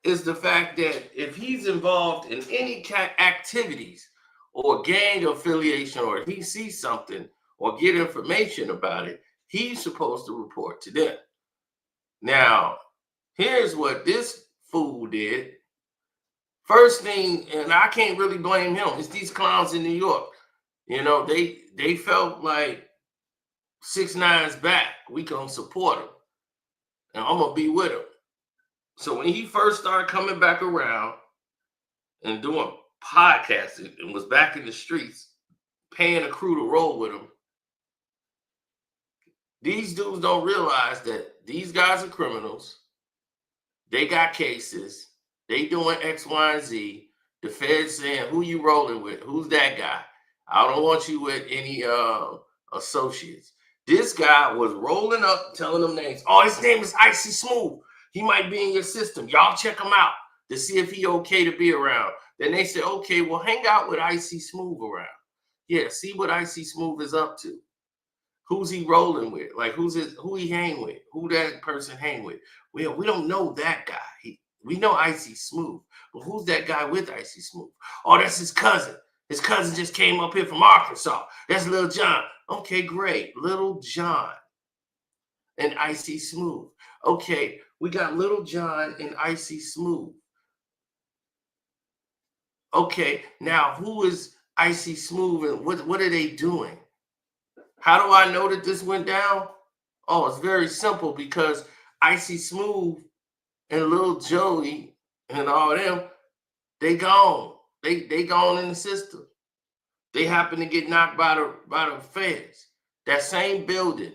is the fact that if he's involved in any activities or gang affiliation, or if he sees something or get information about it, he's supposed to report to them. Now, here's what this fool did. First thing, and I can't really blame him, it's these clowns in New York. You know, they felt like 6ix9ine's back. We gonna support him. And I'm gonna be with him. So when he first started coming back around and doing podcasting and was back in the streets, paying a crew to roll with him, these dudes don't realize that these guys are criminals. They got cases. They doing X, Y, and Z. The Feds saying, who you rolling with? Who's that guy? I don't want you with any associates. This guy was rolling up, telling them names. Oh, his name is Icy Smooth. He might be in your system. Y'all check him out to see if he okay to be around. Then they said, okay, well, hang out with Icy Smooth around. Yeah, see what Icy Smooth is up to. Who's he rolling with? Like, who he hang with? Who that person hang with? We don't know that guy. We know Icy Smooth, but who's that guy with Icy Smooth? Oh, that's his cousin. His cousin just came up here from Arkansas. That's Lil John. Okay, great. Lil John and Icy Smooth. Okay, we got Lil John and Icy Smooth. Okay, now who is Icy Smooth and what are they doing? How do I know that this went down? Oh, it's very simple, because Icy Smooth and Lil Joey and all them, they gone. They gone in the system. They happen to get knocked by the feds. That same building,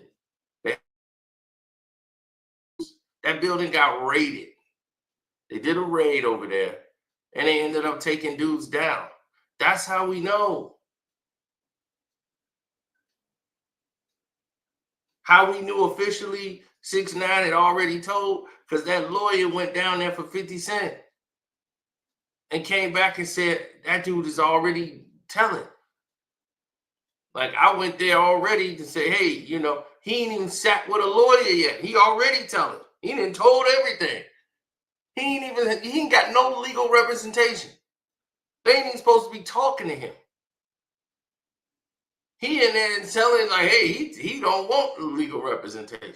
that building got raided. They did a raid over there, and they ended up taking dudes down. That's how we know. How we knew officially 6ix9ine had already told, because that lawyer went down there for 50 Cent and came back and said, that dude is already telling. Like, I went there already to say, hey, you know, he ain't even sat with a lawyer yet. He already telling. He done told everything. He ain't got no legal representation. They ain't even supposed to be talking to him. He in there and telling, like, hey, he don't want legal representation.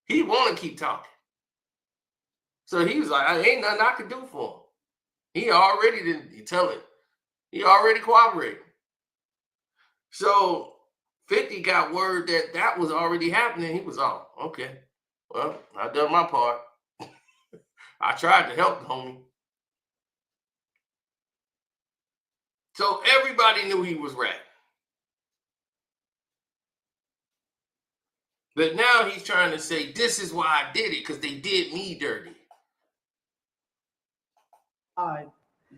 He want to keep talking. So he was like, ain't nothing I can do for him. He already didn't tell it. He already cooperated. So 50 got word that was already happening. He was off. Okay, well, I done my part. I tried to help the homie. So everybody knew he was ratting. But now he's trying to say, this is why I did it, because they did me dirty.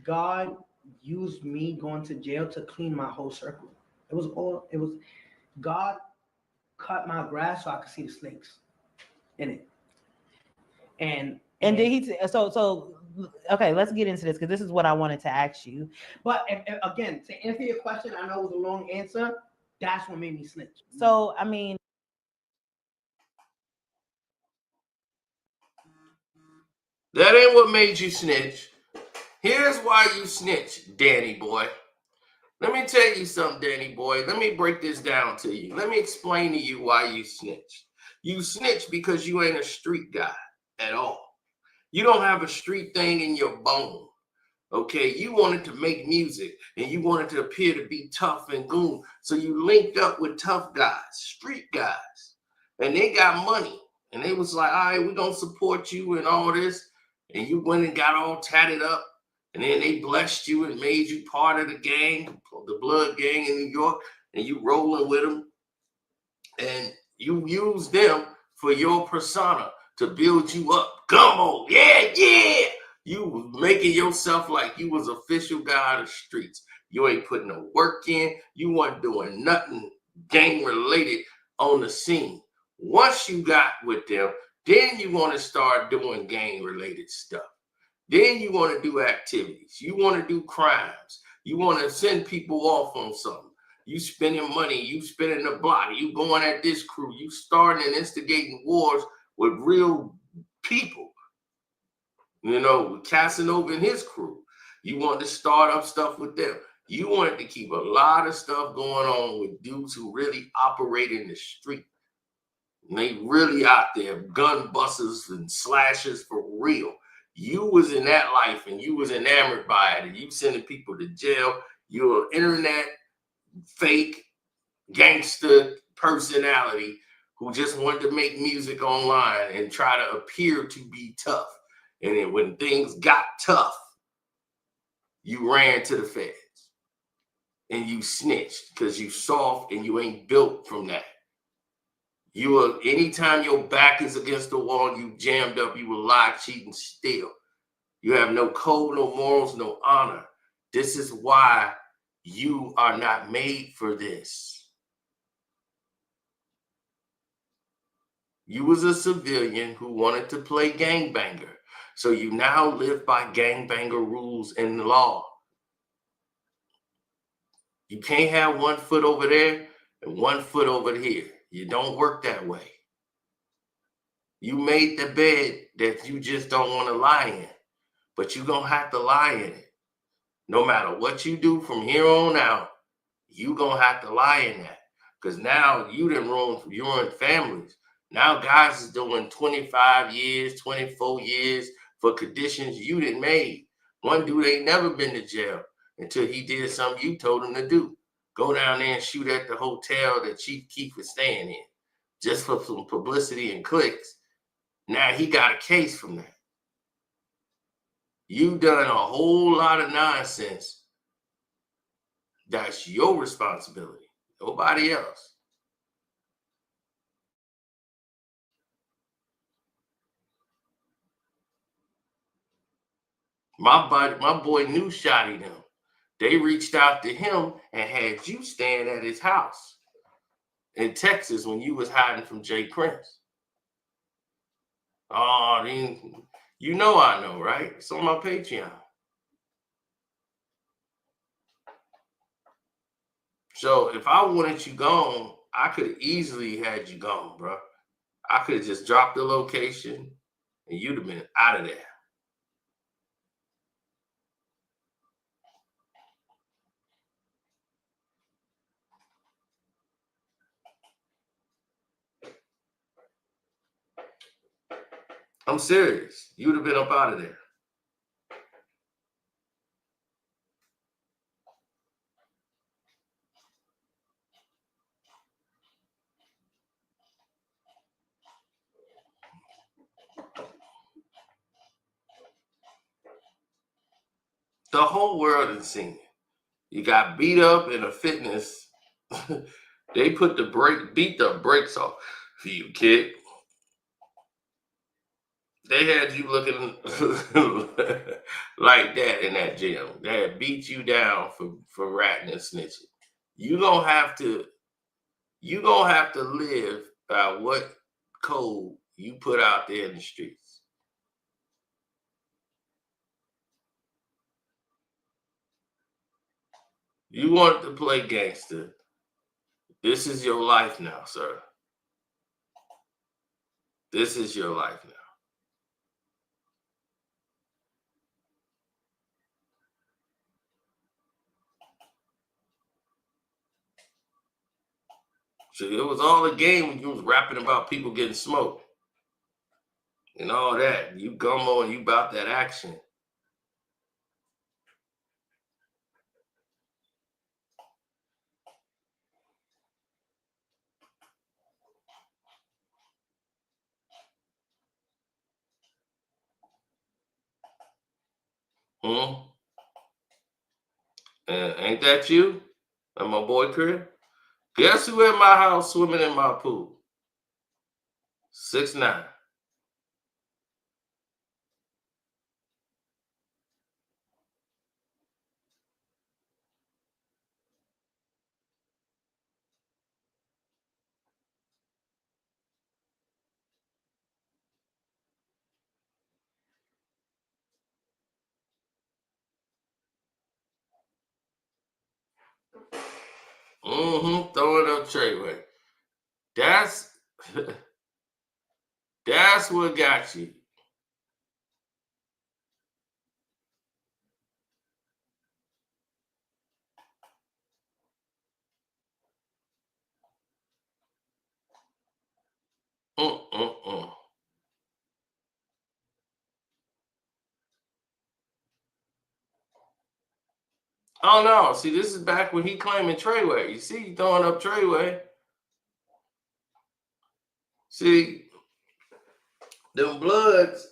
God used me going to jail to clean my whole circle. It was God cut my grass so I could see the snakes in it. And did he? So okay, let's get into this, because this is what I wanted to ask you. But again, to answer your question, I know it was a long answer. That's what made me snitch. So I mean, that ain't what made you snitch. Here's why you snitch, Danny boy. Let me tell you something, Danny boy. Let me break this down to you. Let me explain to you why you snitch. You snitch because you ain't a street guy at all. You don't have a street thing in your bone. Okay, you wanted to make music and you wanted to appear to be tough and goon. So you linked up with tough guys, street guys, and they got money. And they was like, all right, we're going to support you and all this. And you went and got all tatted up. And then they blessed you and made you part of the gang, the blood gang in New York. And you rolling with them. And you used them for your persona to build you up. Gumbo, yeah. You was making yourself like you was official guy of the streets. You ain't putting no work in. You weren't doing nothing gang related on the scene. Once you got with them, then you want to start doing gang related stuff. Then you want to do activities. You want to do crimes. You want to send people off on something. You spending money, you spending the block, you going at this crew, you starting and instigating wars with real people. You know, Casanova and his crew. You wanted to start up stuff with them. You wanted to keep a lot of stuff going on with dudes who really operate in the street. And they really out there, gun busters and slashers for real. You was in that life and you was enamored by it, and you sending people to jail. You're an internet fake gangster personality who just wanted to make music online and try to appear to be tough. And then when things got tough, you ran to the feds and you snitched because you soft and you ain't built from that. You will, anytime your back is against the wall, you jammed up, you will lie, cheat, and steal. You have no code, no morals, no honor. This is why you are not made for this. You was a civilian who wanted to play gangbanger. So you now live by gangbanger rules and law. You can't have 1 foot over there and 1 foot over here. You don't work that way. You made the bed that you just don't want to lie in, but you're going to have to lie in it. No matter what you do from here on out, you're going to have to lie in that. Because now you done ruined families. Now guys is doing 25 years, 24 years for conditions you didn't made. One dude ain't never been to jail until he did something you told him to do. Go down there and shoot at the hotel that Chief Keef is staying in just for some publicity and clicks. Now he got a case from that. You done a whole lot of nonsense. That's your responsibility, nobody else. My boy knew Shotty them. They reached out to him and had you staying at his house in Texas when you was hiding from Jay Prince. Oh, you know I know, right? It's on my Patreon. So if I wanted you gone, I could have easily had you gone, bro. I could have just dropped the location and you'd have been out of there. I'm serious. You would have been up out of there. The whole world has seen it. You got beat up in a fitness. They beat the brakes off for you, kid. They had you looking like that in that gym. They had beat you down for ratting and snitching. You gonna have to live by what code you put out there in the streets. You want to play gangster. This is your life now, sir. This is your life now. So it was all a game when you was rapping about people getting smoked and all that. You gummo and you about that action. Ain't that you? And my boy Crib? Guess who at my house swimming in my pool? 6ix9ine. Throwing up Treyway. That's that's what got you. Mm-mm-mm. Oh no! See, this is back when he claiming Treyway. You see, he throwing up Treyway. See, them Bloods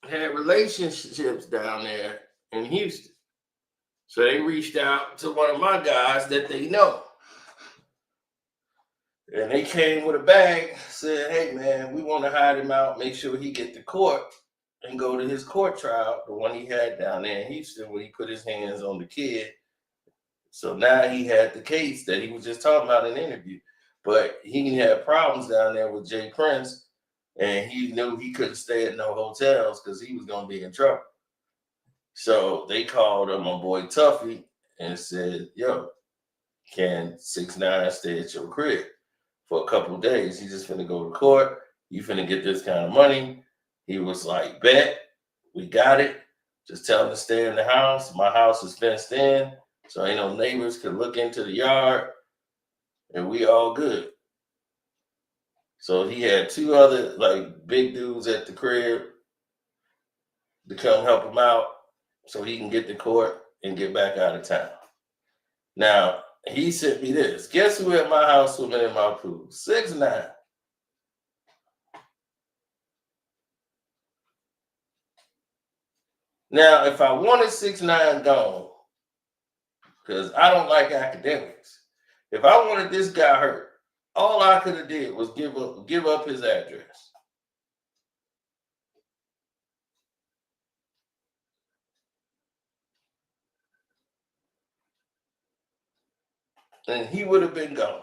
had relationships down there in Houston, so they reached out to one of my guys that they know, and they came with a bag. Said, "Hey man, we want to hide him out. Make sure he get to court and go to his court trial, the one he had down there in Houston, where he put his hands on the kid." So now he had the case that he was just talking about in the interview. But he had problems down there with Jay Prince, and he knew he couldn't stay at no hotels because he was going to be in trouble. So they called him my boy Tuffy and said, yo, can 6ix9ine stay at your crib for a couple of days? He just finna go to court. You finna get this kind of money. He was like, bet, we got it. Just tell him to stay in the house. My house is fenced in, so ain't no neighbors can look into the yard, and we all good. So he had two other like big dudes at the crib to come help him out so he can get to court and get back out of town. Now, he sent me this. Guess who at my house swimming in my pool? 6ix9ine. Now, if I wanted 6ix9ine gone, because I don't like academics, if I wanted this guy hurt, all I could have did was give up his address. And he would have been gone.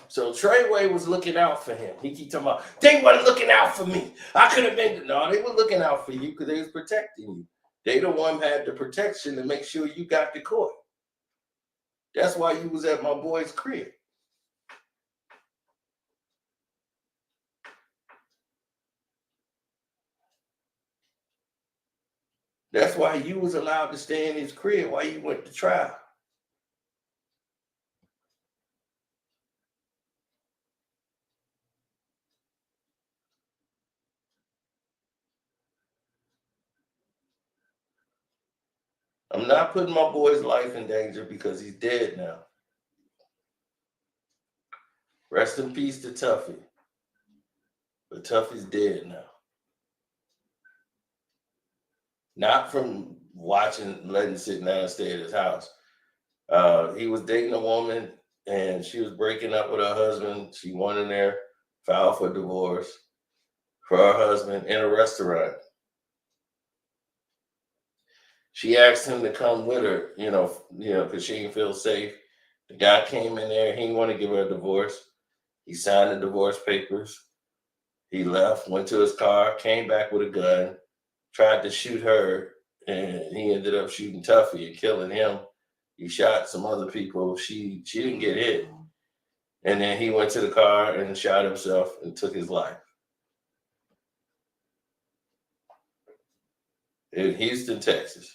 So Treyway was looking out for him. He keep talking about, they weren't looking out for me. I could have been, no, they were looking out for you because they was protecting you. They the one had the protection to make sure you got to court. That's why you was at my boy's crib. That's why you was allowed to stay in his crib while you went to trial. I'm not putting my boy's life in danger because he's dead now. Rest in peace to Tuffy. But Tuffy's dead now. Not from letting 6ix9ine stay at his house. He was dating a woman and she was breaking up with her husband. She went in there, filed for divorce for her husband in a restaurant. She asked him to come with her, because she didn't feel safe. The guy came in there. He didn't want to give her a divorce. He signed the divorce papers. He left, went to his car, came back with a gun, tried to shoot her, and he ended up shooting Tuffy and killing him. He shot some other people. She didn't get hit. And then he went to the car and shot himself and took his life. In Houston, Texas.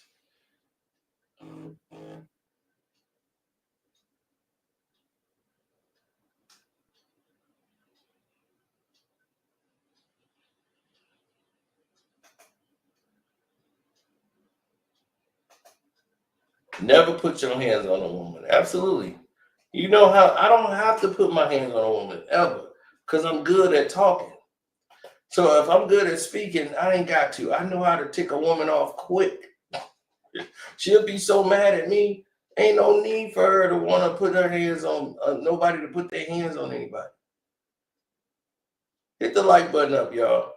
Never put your hands on a woman. Absolutely. You know how I don't have to put my hands on a woman ever because I'm good at talking. So if I'm good at speaking, I ain't got to. I know how to tick a woman off quick. She'll be so mad at me. Ain't no need for her to want to put her hands on nobody to put their hands on anybody. Hit the like button up, y'all.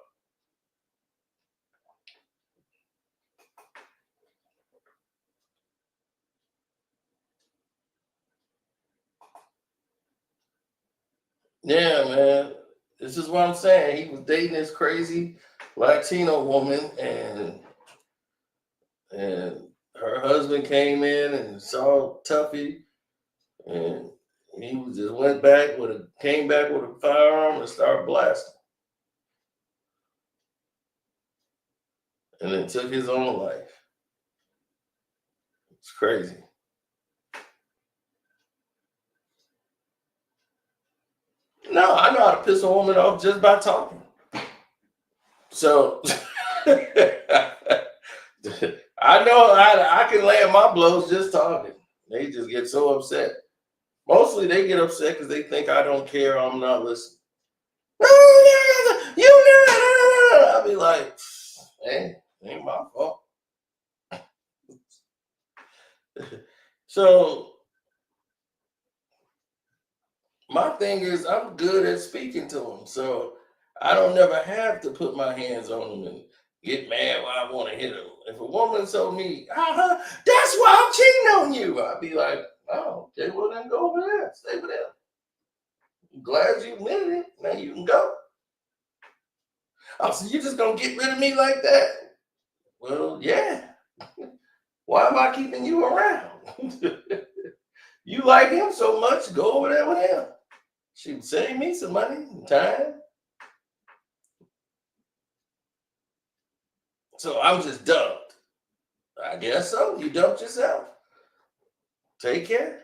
Yeah, man. This is what I'm saying. He was dating this crazy Latino woman, and her husband came in and saw Tuffy And he just came back with a firearm and started blasting. And then took his own life. It's crazy. No, I know how to piss a woman off just by talking. So I know I can land my blows just talking. They just get so upset. Mostly they get upset because they think I don't care. I'm not listening. I'll be like, hey, ain't my fault. So my thing is I'm good at speaking to them. So I don't never have to put my hands on them and get mad when I want to hit them. If a woman told me, that's why I'm cheating on you, I'd be like, oh, okay, well then go over there. Stay with them. I'm glad you admitted it. Now you can go. Oh, so you just gonna get rid of me like that? Well, yeah. Why am I keeping you around? You like him so much, go over there with him. She would save me some money and time. So I'm just dumped. I guess so. You dumped yourself. Take care.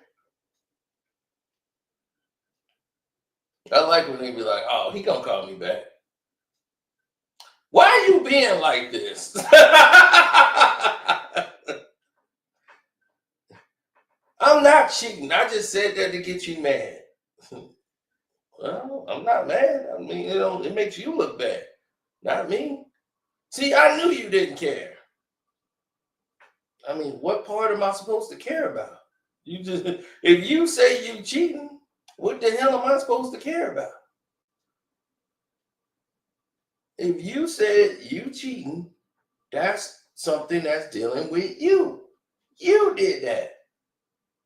I like when they be like, oh, he gonna call me back. Why are you being like this? I'm not cheating. I just said that to get you mad. Well, I'm not mad. I mean, it makes you look bad, not me. See, I knew you didn't care. I mean, what part am I supposed to care about? You just, if you say you cheating, what the hell am I supposed to care about? If you said you cheating, that's something that's dealing with you. You did that.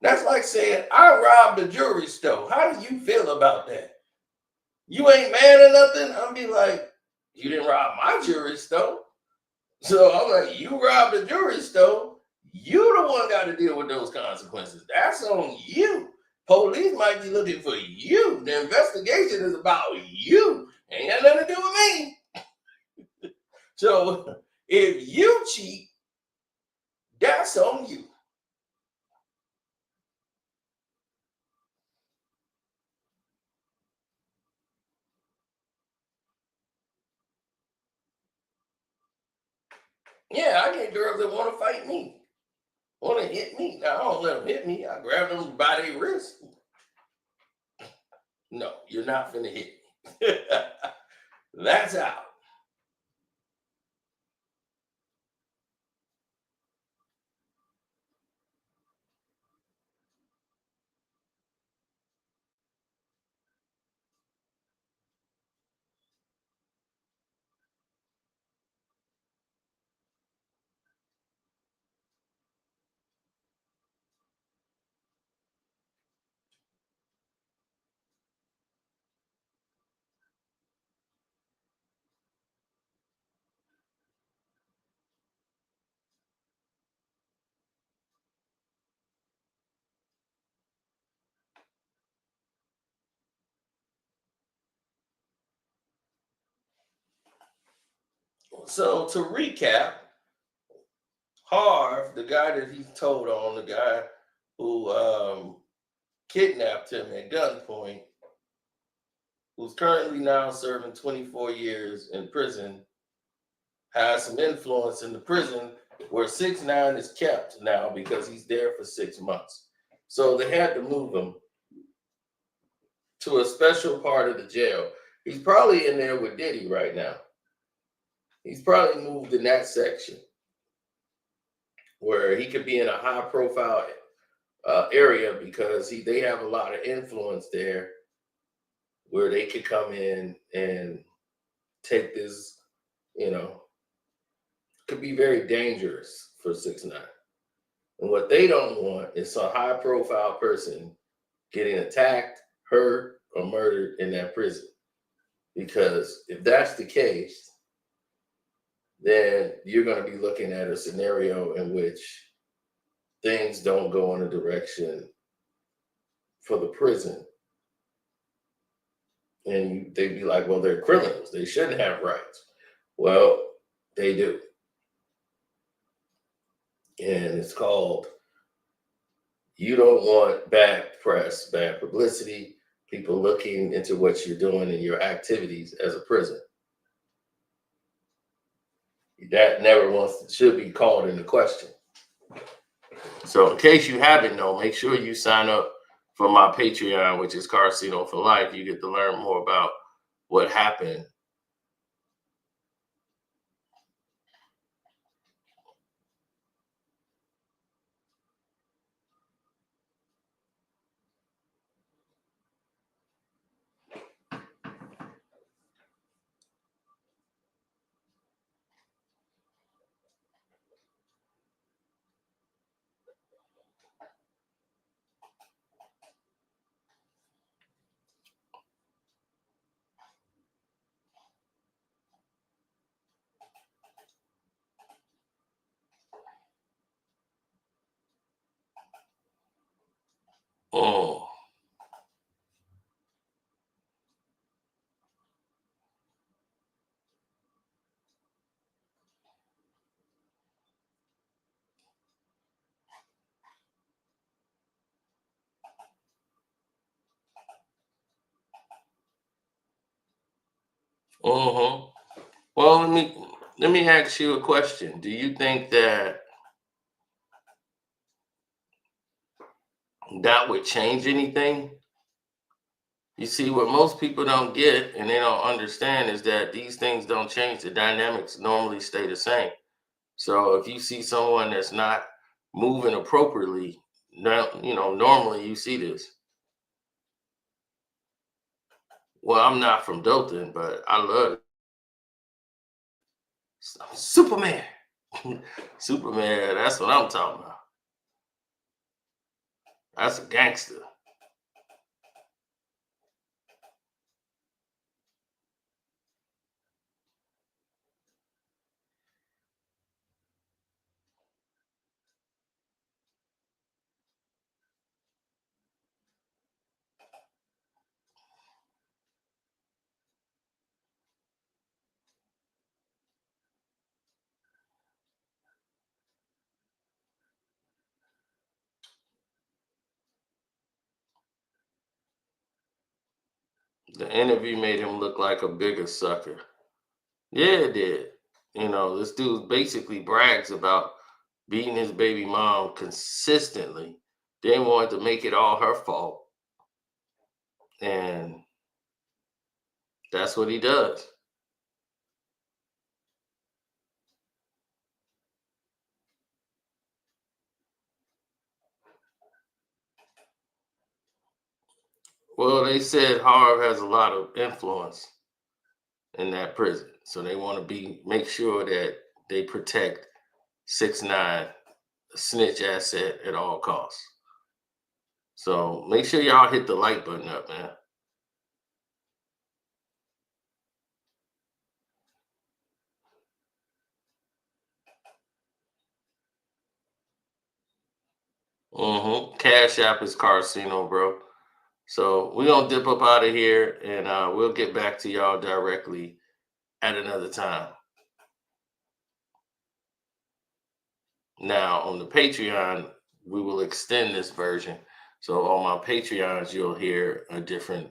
That's like saying, I robbed a jewelry store. How do you feel about that? You ain't mad or nothing? I'll be like, you didn't rob my jewelry store. So I'm like, you robbed a jewelry store. You the one got to deal with those consequences. That's on you. Police might be looking for you. The investigation is about you. Ain't got nothing to do with me. So if you cheat, that's on you. Yeah, I get girls that want to fight me, want to hit me. Now, I don't let them hit me. I grab them by their wrist. No, you're not finna hit me. That's out. So to recap, Harve, the guy that he told on, the guy who kidnapped him at gunpoint, who's currently now serving 24 years in prison, has some influence in the prison where 6ix9ine is kept now because he's there for 6 months. So they had to move him to a special part of the jail. He's probably in there with Diddy right now. He's probably moved in that section where he could be in a high profile area because they have a lot of influence there where they could come in and take this, could be very dangerous for 6ix9ine. And what they don't want is some high profile person getting attacked, hurt, or murdered in that prison. Because if that's the case, then you're going to be looking at a scenario in which things don't go in a direction for the prison. And they'd be like, well, they're criminals. They shouldn't have rights. Well, they do. And it's called, you don't want bad press, bad publicity, people looking into what you're doing and your activities as a prison. That never should be called into question. So in case you haven't known, make sure you sign up for my Patreon, which is Carcino for Life. You get to learn more about what happened. Oh. Uh-huh. Well, let me ask you a question. Do you think that would change anything? You see, what most people don't get and they don't understand is that these things don't change. The dynamics normally stay the same. So if you see someone that's not moving appropriately, now, normally you see this. Well, I'm not from Dothan, but I love it. Superman. Superman, that's what I'm talking about. That's a gangster. The interview made him look like a bigger sucker. Yeah, it did. This dude basically brags about beating his baby mom consistently. Then wanted to make it all her fault. And that's what he does. Well, they said Harve has a lot of influence in that prison. So they want to make sure that they protect 6ix9ine, a snitch asset at all costs. So make sure y'all hit the like button up, man. Cash App is Carcino, bro. So we're going to dip up out of here and we'll get back to y'all directly at another time. Now, on the Patreon, we will extend this version. So on my Patreons, you'll hear a different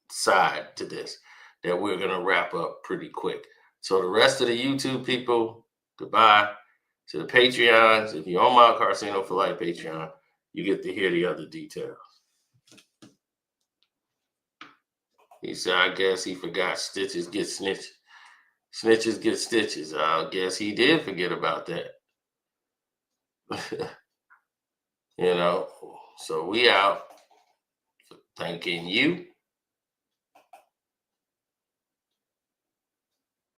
side to this that we're going to wrap up pretty quick. So the rest of the YouTube people, goodbye. To the Patreons, if you're on my Carcino for Life Patreon, you get to hear the other details. He said, I guess he forgot stitches get snitches. Snitches get stitches. I guess he did forget about that. So we out. Thanking you.